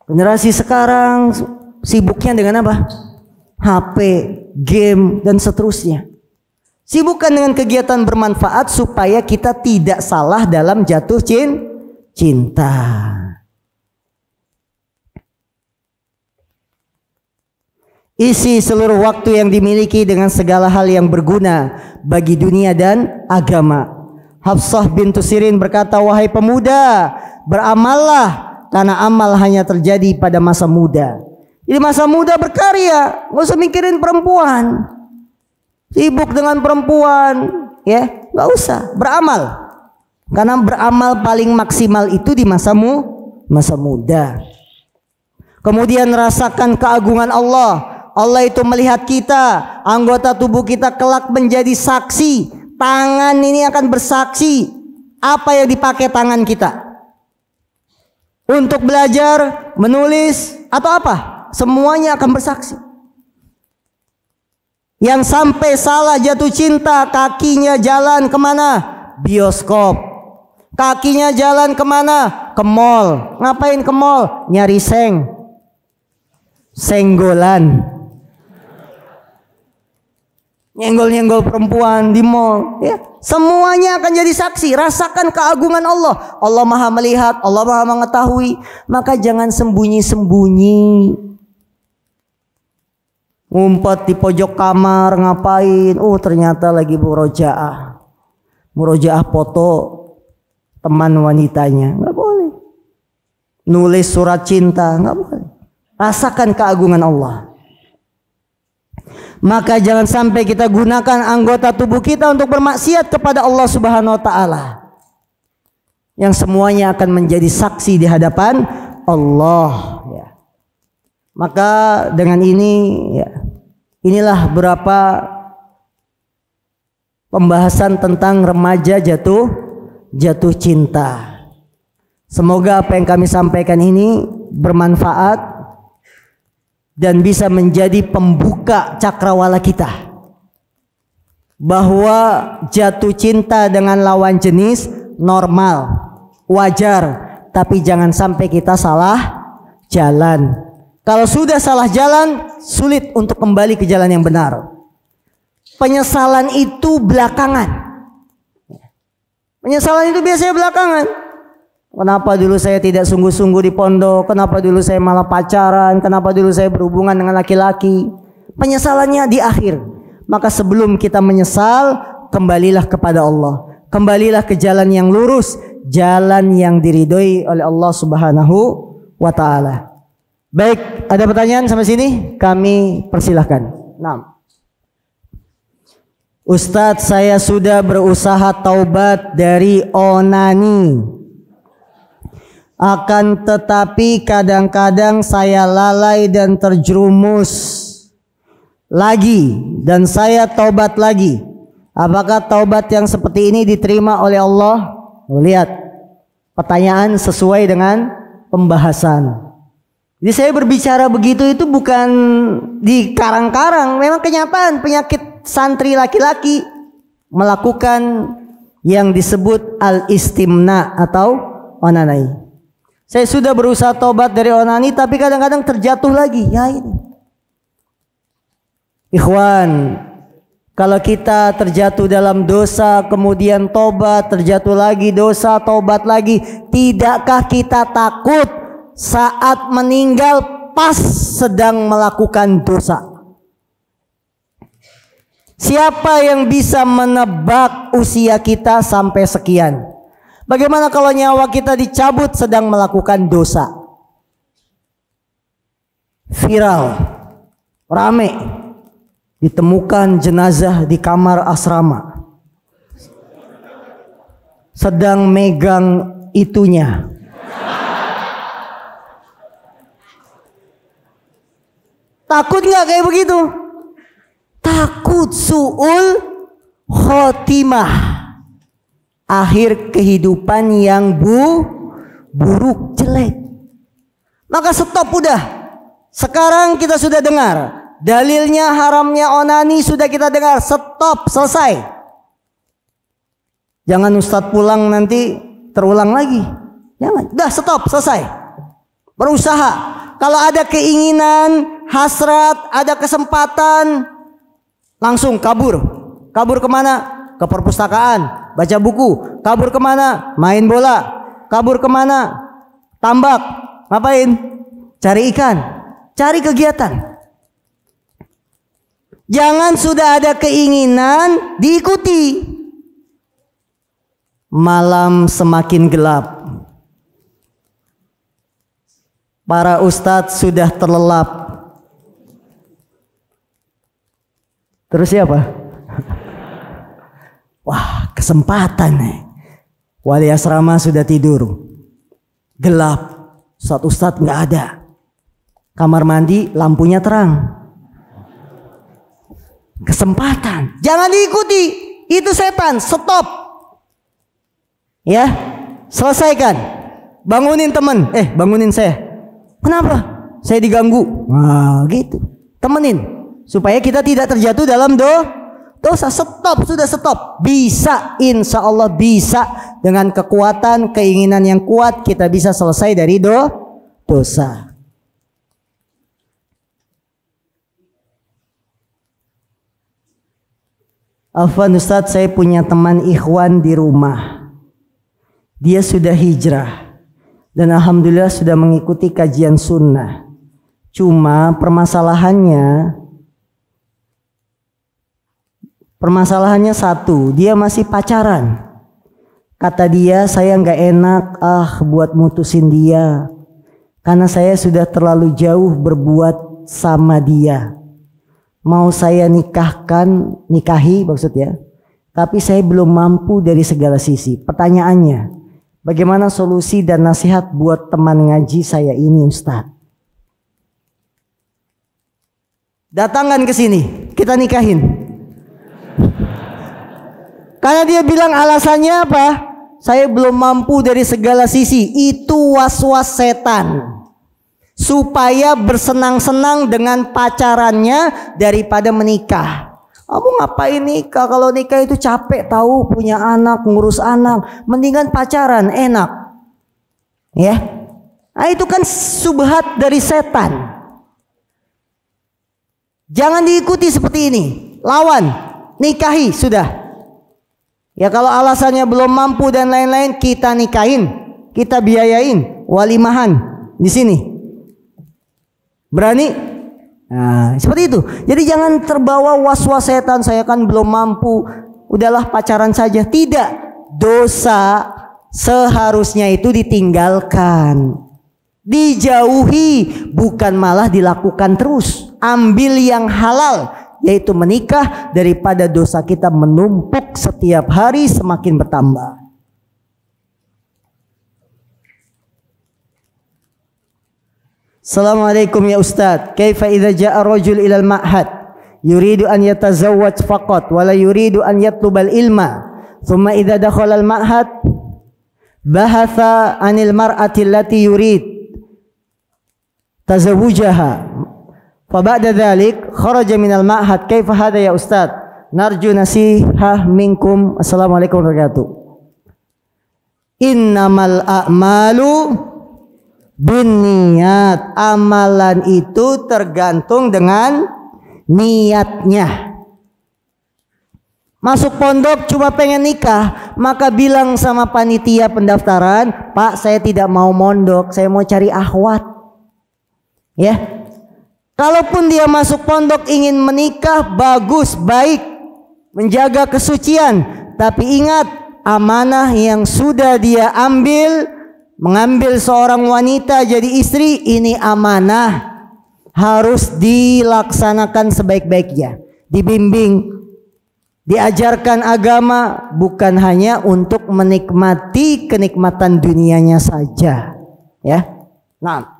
Generasi sekarang sibuknya dengan apa? HP, game, dan seterusnya. Sibukkan dengan kegiatan bermanfaat supaya kita tidak salah dalam jatuh cinta. Isi seluruh waktu yang dimiliki dengan segala hal yang berguna bagi dunia dan agama. Hafsah bintu Sirin berkata, wahai pemuda, beramallah karena amal hanya terjadi pada masa muda. Jadi masa muda berkarya, nggak usah mikirin perempuan. Sibuk dengan perempuan, ya, nggak usah, beramal. Karena beramal paling maksimal itu di masa muda. Kemudian rasakan keagungan Allah. Allah itu melihat kita, anggota tubuh kita kelak menjadi saksi. Tangan ini akan bersaksi apa yang dipakai tangan kita. Untuk belajar, menulis, atau apa, semuanya akan bersaksi. Yang sampai salah jatuh cinta, kakinya jalan kemana? Bioskop. Kakinya jalan kemana? Ke mall. Ngapain ke mall? Nyari senggolan. Nyenggol-nyenggol perempuan di mall. Ya. Semuanya akan jadi saksi. Rasakan keagungan Allah. Allah maha melihat, Allah maha mengetahui. Maka jangan sembunyi-sembunyi. Ngumpet di pojok kamar, ngapain? Ternyata lagi murojaah. Murojaah foto teman wanitanya. Nggak boleh. Nulis surat cinta, nggak boleh. Rasakan keagungan Allah. Maka jangan sampai kita gunakan anggota tubuh kita untuk bermaksiat kepada Allah Subhanahu wa taala. Yang semuanya akan menjadi saksi di hadapan Allah, ya. Maka dengan ini, ya, inilah beberapa pembahasan tentang remaja jatuh cinta. Semoga apa yang kami sampaikan ini bermanfaat dan bisa menjadi pembuka cakrawala kita, bahwa jatuh cinta dengan lawan jenis normal, wajar, tapi jangan sampai kita salah jalan. Kalau sudah salah jalan, sulit untuk kembali ke jalan yang benar. Penyesalan itu belakangan. Penyesalan itu biasanya belakangan. Kenapa dulu saya tidak sungguh-sungguh di pondok? Kenapa dulu saya malah pacaran? Kenapa dulu saya berhubungan dengan laki-laki? Penyesalannya di akhir. Maka sebelum kita menyesal, kembalilah kepada Allah. Kembalilah ke jalan yang lurus, jalan yang diridhoi oleh Allah Subhanahu wa taala. Baik, ada pertanyaan sampai sini? Kami persilahkan. Nah. Ustadz, saya sudah berusaha taubat dari onani. Akan tetapi kadang-kadang saya lalai dan terjerumus lagi dan saya taubat lagi. Apakah taubat yang seperti ini diterima oleh Allah? Lihat, pertanyaan sesuai dengan pembahasan. Jadi saya berbicara begitu itu bukan di karang-karang, memang kenyataan penyakit santri laki-laki melakukan yang disebut al-istimna atau onani. Saya sudah berusaha tobat dari onani tapi kadang-kadang terjatuh lagi. Ya ini. Ikhwan, kalau kita terjatuh dalam dosa kemudian tobat, terjatuh lagi dosa, tobat lagi, tidakkah kita takut saat meninggal pas sedang melakukan dosa? Siapa yang bisa menebak usia kita sampai sekian? Bagaimana kalau nyawa kita dicabut sedang melakukan dosa? Viral, rame, ditemukan jenazah di kamar asrama, sedang megang itunya. Takut nggak kayak begitu? Takut su'ul khotimah, akhir kehidupan yang buruk, jelek. Maka stop udah. Sekarang kita sudah dengar dalilnya haramnya onani, sudah kita dengar. Stop, selesai. Jangan Ustadz pulang nanti terulang lagi. Jangan, udah stop, selesai. Berusaha. Kalau ada keinginan, hasrat, ada kesempatan, langsung kabur. Kabur kemana? Ke perpustakaan, baca buku. Kabur kemana? Main bola. Kabur kemana? Tambak. Ngapain? Cari ikan. Cari kegiatan. Jangan sudah ada keinginan diikuti. Malam semakin gelap. Para ustadz sudah terlelap. Terus siapa? Wah, kesempatan nih. Wali asrama sudah tidur. Gelap. Ustadz nggak ada. Kamar mandi lampunya terang. Kesempatan. Jangan diikuti. Itu setan. Stop. Ya, selesaikan. Bangunin teman. Bangunin saya. Kenapa? Saya diganggu. Nah, gitu. Temenin supaya kita tidak terjatuh dalam dosa. Stop, sudah stop. Bisa, insya Allah bisa. Dengan kekuatan, keinginan yang kuat kita bisa selesai dari dosa. Afwan Ustadz, saya punya teman ikhwan di rumah. Dia sudah hijrah dan alhamdulillah sudah mengikuti kajian sunnah. Cuma permasalahannya satu, dia masih pacaran. Kata dia, saya nggak enak buat mutusin dia karena saya sudah terlalu jauh berbuat sama dia. Mau saya nikahi maksudnya, tapi saya belum mampu dari segala sisi. Pertanyaannya, bagaimana solusi dan nasihat buat teman ngaji saya ini Ustadz? Datangkan ke sini, kita nikahin. Karena dia bilang alasannya apa? Saya belum mampu dari segala sisi. Itu was-was setan. Supaya bersenang-senang dengan pacarannya daripada menikah. Kamu ngapain nikah? Kalau nikah itu capek tahu, punya anak, ngurus anak. Mendingan pacaran, enak. Ya. Nah, itu kan subhat dari setan. Jangan diikuti seperti ini. Lawan, nikahi sudah. Ya kalau alasannya belum mampu dan lain-lain, kita nikahin. kita biayain walimahan di sini. Berani? Nah, seperti itu. Jadi jangan terbawa was-was setan, saya kan belum mampu, udahlah pacaran saja. Tidak. Dosa seharusnya itu ditinggalkan, dijauhi, bukan malah dilakukan terus. Ambil yang halal, yaitu menikah, daripada dosa kita menumpuk setiap hari semakin bertambah. Assalamualaikum ya Ustadz. Kaifa idza jaa rajul ilal ma'had yuridu an yatazawwaj faqat wala yuridu an yatlubal ilma. Thumma idza dakhala al ma'had bahatha anil mar'ati allati yurid tazawujaha. Fa ba'da dhalik kharaja minal ma'had. Kaifa hadha ya Ustadz? Narju nasihah minkum. Assalamualaikum warahmatullahi wabarakatuh. Innamal a'malu binniat. Amalan itu tergantung dengan niatnya. Masuk pondok cuma pengen nikah, maka bilang sama panitia pendaftaran, Pak, saya tidak mau mondok, saya mau cari akhwat. Ya. Kalaupun dia masuk pondok ingin menikah, bagus, baik, menjaga kesucian, tapi ingat, amanah yang sudah dia ambil, mengambil seorang wanita jadi istri, ini amanah, harus dilaksanakan sebaik-baiknya, dibimbing, diajarkan agama, bukan hanya untuk menikmati kenikmatan dunianya saja, ya. Nah,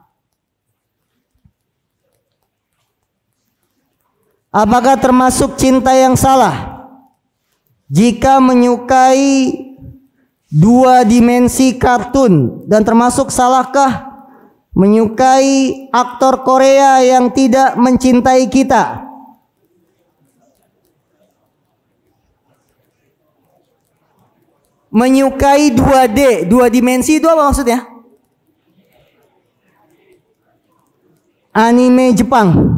apakah termasuk cinta yang salah jika menyukai dua dimensi kartun, dan termasuk salahkah menyukai aktor Korea yang tidak mencintai kita? Menyukai 2D, dua dimensi itu apa maksudnya? Anime Jepang.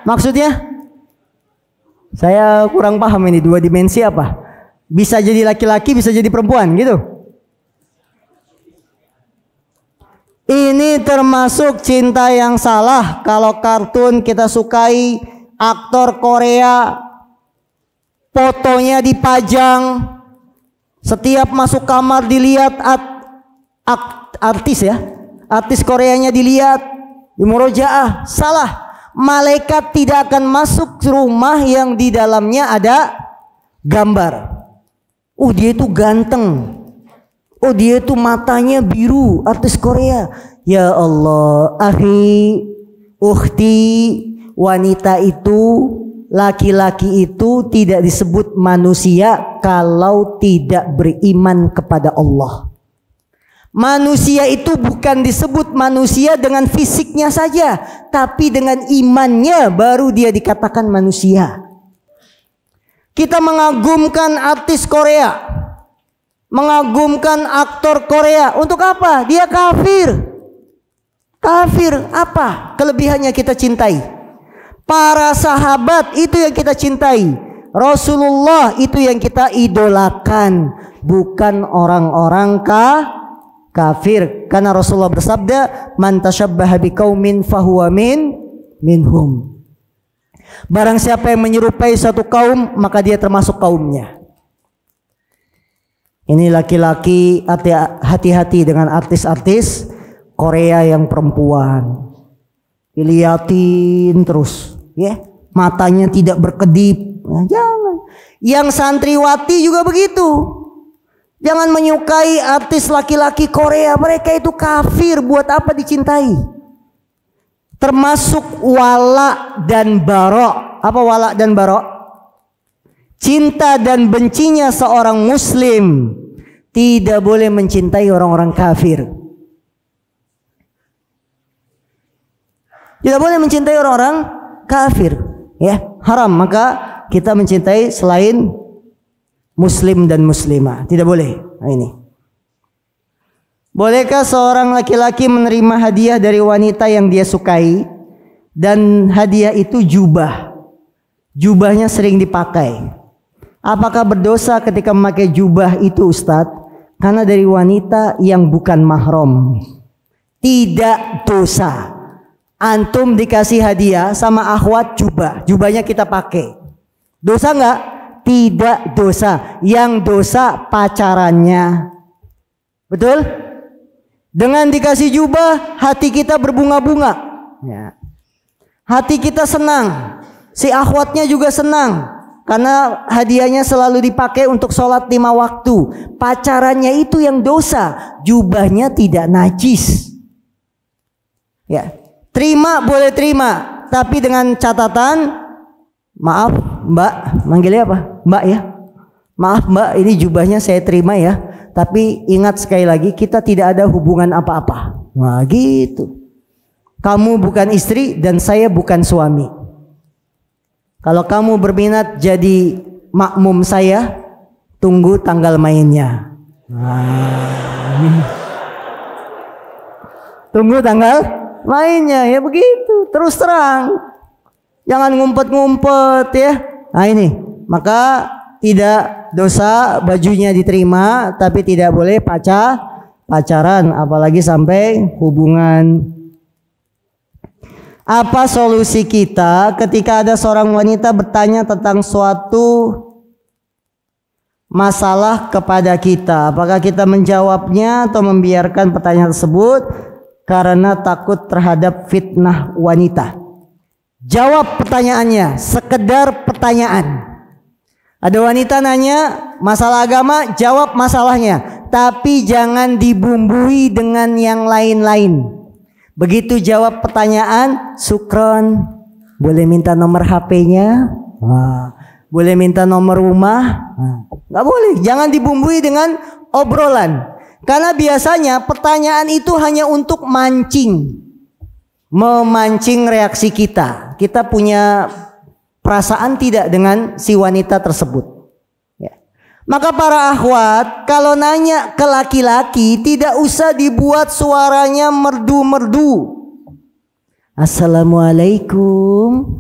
Maksudnya? Saya kurang paham ini, dua dimensi apa? Bisa jadi laki-laki, bisa jadi perempuan gitu. Ini termasuk cinta yang salah. Kalau kartun kita sukai aktor Korea, fotonya dipajang, setiap masuk kamar dilihat artis ya, artis Koreanya dilihat, di murojaah, salah. Malaikat tidak akan masuk rumah yang di dalamnya ada gambar. Oh, dia itu ganteng. Oh, dia itu matanya biru, artis Korea. Ya Allah, akhi, ukhti, wanita itu, laki-laki itu tidak disebut manusia kalau tidak beriman kepada Allah. Manusia itu bukan disebut manusia dengan fisiknya saja, tapi dengan imannya baru dia dikatakan manusia. Kita mengagumkan artis Korea, mengagumkan aktor Korea. Untuk apa? Dia kafir. Kafir apa? Kelebihannya kita cintai. Para sahabat itu yang kita cintai. Rasulullah itu yang kita idolakan, bukan orang-orang kafir. Karena Rasulullah bersabda, man tashabbaha biqaumin fahuwa minhum. Barang siapa yang menyerupai suatu kaum, maka dia termasuk kaumnya. Ini laki-laki, hati-hati dengan artis-artis Korea yang perempuan. Dilihatin terus, ya, matanya tidak berkedip. Nah, jangan. Yang santriwati juga begitu. Jangan menyukai artis laki-laki Korea, mereka itu kafir, buat apa dicintai? Termasuk wala dan bara. Apa wala dan bara? Cinta dan bencinya seorang muslim tidak boleh mencintai orang-orang kafir. Tidak boleh mencintai orang-orang kafir, ya, haram. Maka kita mencintai selain muslim dan muslimah, tidak boleh. Nah, ini. Bolehkah seorang laki-laki menerima hadiah dari wanita yang dia sukai, dan hadiah itu jubah? Jubahnya sering dipakai. Apakah berdosa ketika memakai jubah itu, Ustadz? Karena dari wanita yang bukan mahram. Tidak dosa. Antum dikasih hadiah sama akhwat jubah. Jubahnya kita pakai. Dosa nggak? Tidak dosa. Yang dosa pacarannya. Betul? Dengan dikasih jubah, hati kita berbunga-bunga. Ya. Hati kita senang. Si akhwatnya juga senang. Karena hadiahnya selalu dipakai untuk sholat 5 waktu. Pacarannya itu yang dosa. Jubahnya tidak najis. Ya, terima boleh terima. Tapi dengan catatan, maaf mbak, manggilnya apa? Mbak ya. Maaf mbak, ini jubahnya saya terima ya. Tapi ingat sekali lagi, kita tidak ada hubungan apa-apa. Nah gitu. Kamu bukan istri dan saya bukan suami. Kalau kamu berminat jadi makmum saya, tunggu tanggal mainnya. Tunggu tanggal mainnya, ya begitu. Terus terang, jangan ngumpet-ngumpet ya. Nah ini, maka tidak dosa bajunya diterima, tapi tidak boleh pacaran, apalagi sampai hubungan. Apa solusi kita ketika ada seorang wanita bertanya tentang suatu masalah kepada kita? Apakah kita menjawabnya atau membiarkan pertanyaan tersebut karena takut terhadap fitnah wanita? Jawab pertanyaannya, sekedar pertanyaan. Ada wanita nanya masalah agama, jawab masalahnya, tapi jangan dibumbui dengan yang lain-lain. Begitu jawab pertanyaan, sukron, boleh minta nomor HP-nya, boleh minta nomor rumah, nggak boleh. Jangan dibumbui dengan obrolan, karena biasanya pertanyaan itu hanya untuk mancing, memancing reaksi kita. Kita punya perasaan tidak dengan si wanita tersebut. Maka para akhwat, kalau nanya ke laki-laki, tidak usah dibuat suaranya merdu-merdu. Assalamualaikum.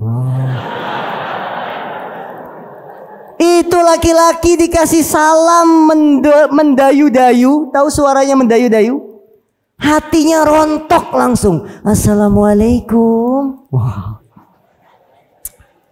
Itu laki-laki dikasih salam mendayu-dayu. Tahu suaranya mendayu-dayu? Hatinya rontok langsung. Assalamualaikum. Wow.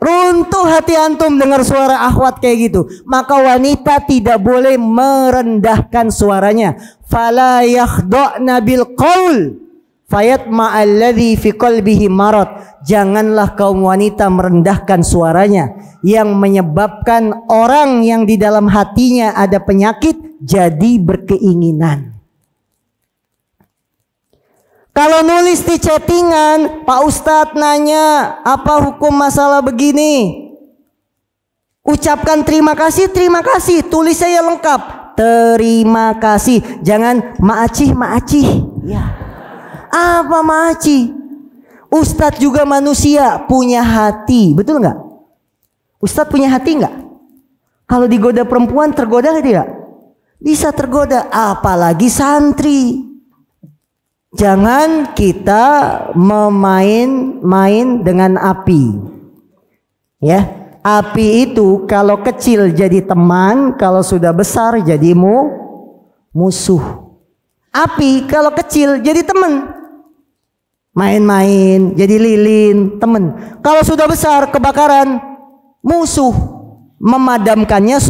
Runtuh hati antum dengar suara akhwat kayak gitu. Maka wanita tidak boleh merendahkan suaranya. Fala yakhda'na bil qaul fayatma alladhi fi qalbihi marad. Janganlah kaum wanita merendahkan suaranya yang menyebabkan orang yang di dalam hatinya ada penyakit jadi berkeinginan. Kalau nulis di chattingan, Pak Ustadz nanya apa hukum masalah begini, ucapkan terima kasih, tulis saya lengkap, terima kasih, jangan maacih. Ya. Apa maacih? Ustadz juga manusia, punya hati, betul nggak? Ustadz punya hati nggak? Kalau digoda perempuan tergoda nggak dia? Bisa tergoda, apalagi santri. Jangan kita main dengan api. Ya, api itu kalau kecil jadi teman, kalau sudah besar jadi musuh. Api kalau kecil jadi teman. Main-main jadi lilin, teman. Kalau sudah besar kebakaran, musuh. Memadamkannya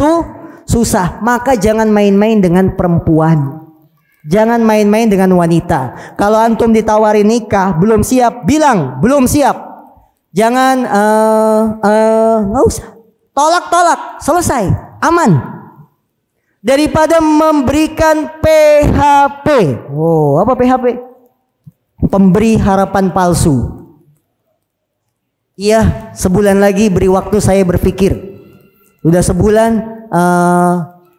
susah. Maka jangan main-main dengan perempuan. Jangan main-main dengan wanita. Kalau antum ditawari nikah belum siap, bilang belum siap. Jangan nggak usah. Tolak, selesai, aman. Daripada memberikan PHP. Oh, apa PHP? Pemberi harapan palsu. Iya, sebulan lagi beri waktu saya berpikir. Udah sebulan,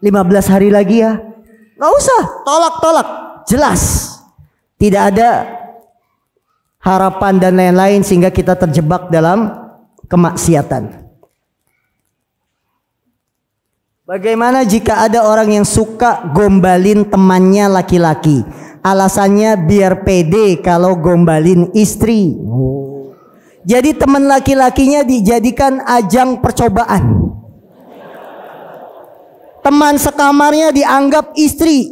15 hari lagi ya. Nggak usah, tolak, jelas tidak ada harapan dan lain-lain sehingga kita terjebak dalam kemaksiatan. Bagaimana jika ada orang yang suka gombalin temannya laki-laki? Alasannya biar pede kalau gombalin istri. Jadi teman laki-lakinya dijadikan ajang percobaan. Teman sekamarnya dianggap istri.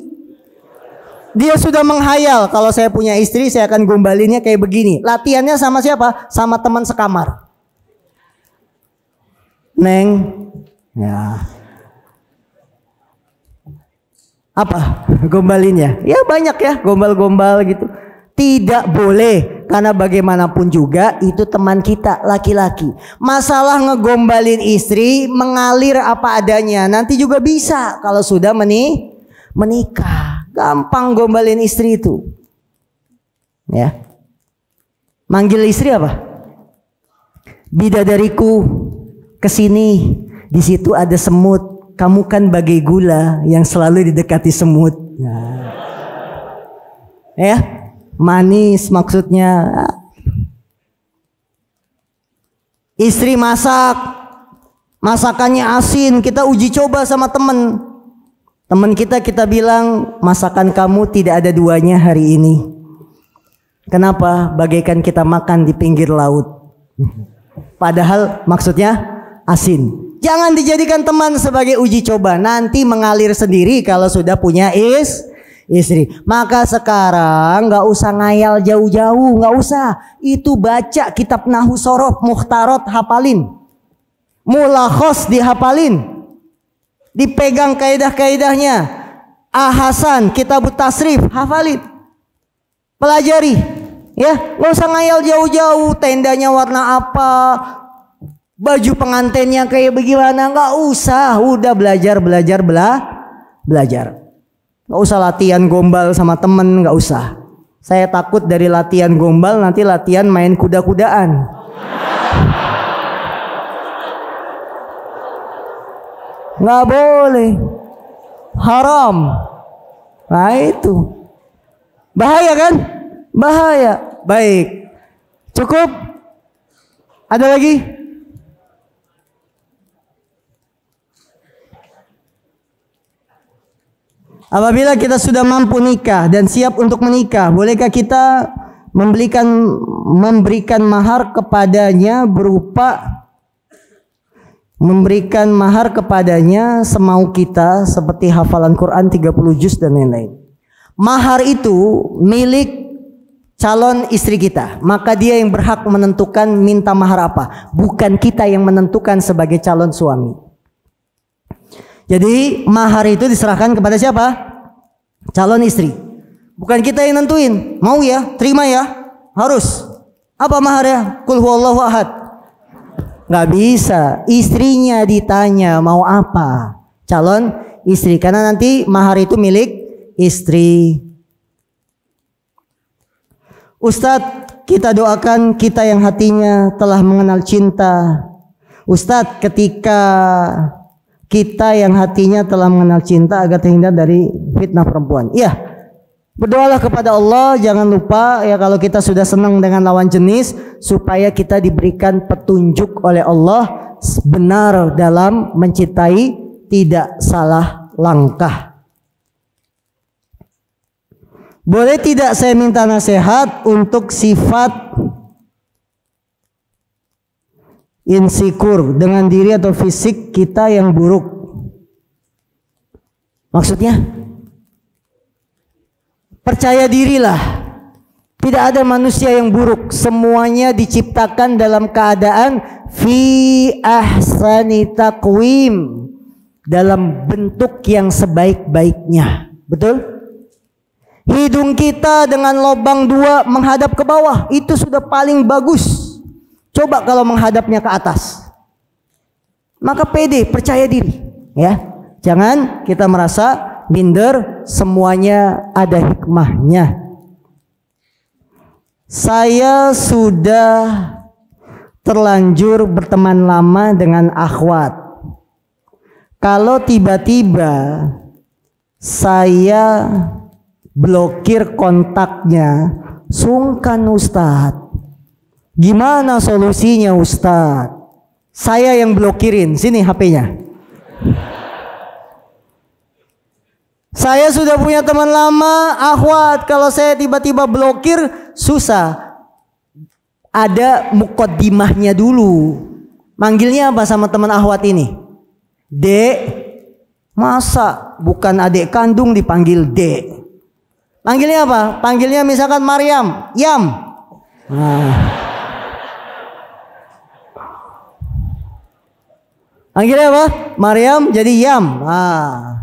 Dia sudah menghayal, kalau saya punya istri saya akan gombalinnya kayak begini. Latihannya sama siapa? Sama teman sekamar. Neng, ya. Apa gombalinnya? Ya banyak ya, gombal-gombal gitu. Tidak boleh, karena bagaimanapun juga itu teman kita laki-laki. Masalah ngegombalin istri mengalir apa adanya, nanti juga bisa kalau sudah menikah. Gampang gombalin istri itu. Ya. Manggil istri apa? Bidadariku, kesini. Di situ ada semut. Kamu kan bagai gula yang selalu didekati semut. Nah. Ya, manis maksudnya. Istri masak, masakannya asin. Kita uji coba sama temen. Teman kita bilang, masakan kamu tidak ada duanya hari ini. Kenapa? Bagaikan kita makan di pinggir laut. Padahal maksudnya asin. Jangan dijadikan teman sebagai uji coba. Nanti mengalir sendiri kalau sudah punya istri. Maka sekarang nggak usah ngayal jauh-jauh, nggak usah. Itu baca kitab Nahwu Shoroh, Mukhtarot hafalin. Mulakhos dihafalin. Dipegang kaidah-kaidahnya. Ahasan, kitab tasrif, hafalin. Pelajari. Ya, nggak usah ngayal jauh-jauh. Tendanya warna apa? Baju pengantinnya kayak bagaimana? Nggak usah. Udah belajar. Nggak usah latihan gombal sama temen, nggak usah. Saya takut dari latihan gombal nanti latihan main kuda-kudaan. Nggak boleh, haram. Nah itu bahaya kan? Bahaya. Baik, cukup. Ada lagi? Apabila kita sudah mampu nikah dan siap untuk menikah, bolehkah kita memberikan mahar kepadanya berupa memberikan mahar kepadanya semau kita seperti hafalan Quran 30 juz dan lain-lain. Mahar itu milik calon istri kita, maka dia yang berhak menentukan minta mahar apa, bukan kita yang menentukan sebagai calon suami. Jadi mahar itu diserahkan kepada siapa? Calon istri. Bukan kita yang nentuin. Mau ya, terima ya, harus. Apa maharnya? Qul huwallahu ahad. Nggak bisa. Istrinya ditanya mau apa, calon istri, karena nanti mahar itu milik istri. Ustadz, kita doakan kita yang hatinya telah mengenal cinta. Ustadz, ketika kita yang hatinya telah mengenal cinta agar terhindar dari fitnah perempuan. Iya, berdoalah kepada Allah. Jangan lupa ya, kalau kita sudah senang dengan lawan jenis, supaya kita diberikan petunjuk oleh Allah benar dalam mencintai, tidak salah langkah. Boleh tidak saya minta nasihat untuk sifat insecure dengan diri atau fisik kita yang buruk? Maksudnya, percaya dirilah. Tidak ada manusia yang buruk. Semuanya diciptakan dalam keadaan fi ahsani taqwim, dalam bentuk yang sebaik-baiknya. Betul? Hidung kita dengan lubang 2 menghadap ke bawah, itu sudah paling bagus. Coba kalau menghadapnya ke atas, maka pede, percaya diri, ya. Jangan kita merasa minder, semuanya ada hikmahnya. Saya sudah terlanjur berteman lama dengan akhwat. Kalau tiba-tiba saya blokir kontaknya, sungkan Ustadz. Gimana solusinya Ustadz? Saya yang blokirin. Sini HP-nya. Saya sudah punya teman lama, akhwat. Kalau saya tiba-tiba blokir, susah. Ada muqaddimahnya dulu. Manggilnya apa sama teman akhwat ini? Dek. Masa bukan adik kandung dipanggil Dek? Panggilnya apa? Panggilnya misalkan Maryam, Yam. Nah. Panggilnya apa? Maryam jadi Yam. Nah.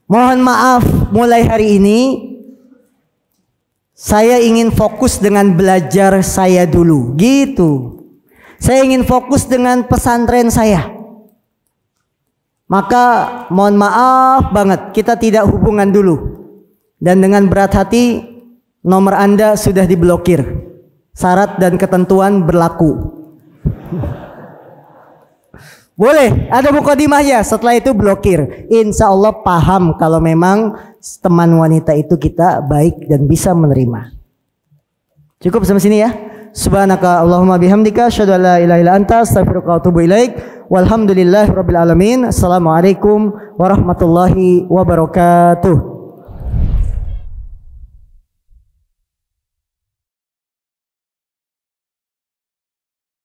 Mohon maaf, mulai hari ini saya ingin fokus dengan belajar saya dulu, gitu. Saya ingin fokus dengan pesantren saya. Maka mohon maaf banget, kita tidak hubungan dulu. Dan dengan berat hati, nomor Anda sudah diblokir. Syarat dan ketentuan berlaku. Boleh, ada mukadimahnya, setelah itu blokir. Insya Allah paham kalau memang teman wanita itu kita baik dan bisa menerima. Cukup sampai sini ya. Subhanaka Allahumma bihamdika asyhadu an la ilaha illa anta astaghfiruka wa atubu ilaik. Walhamdulillahirabbil alamin. Assalamualaikum warahmatullahi wabarakatuh.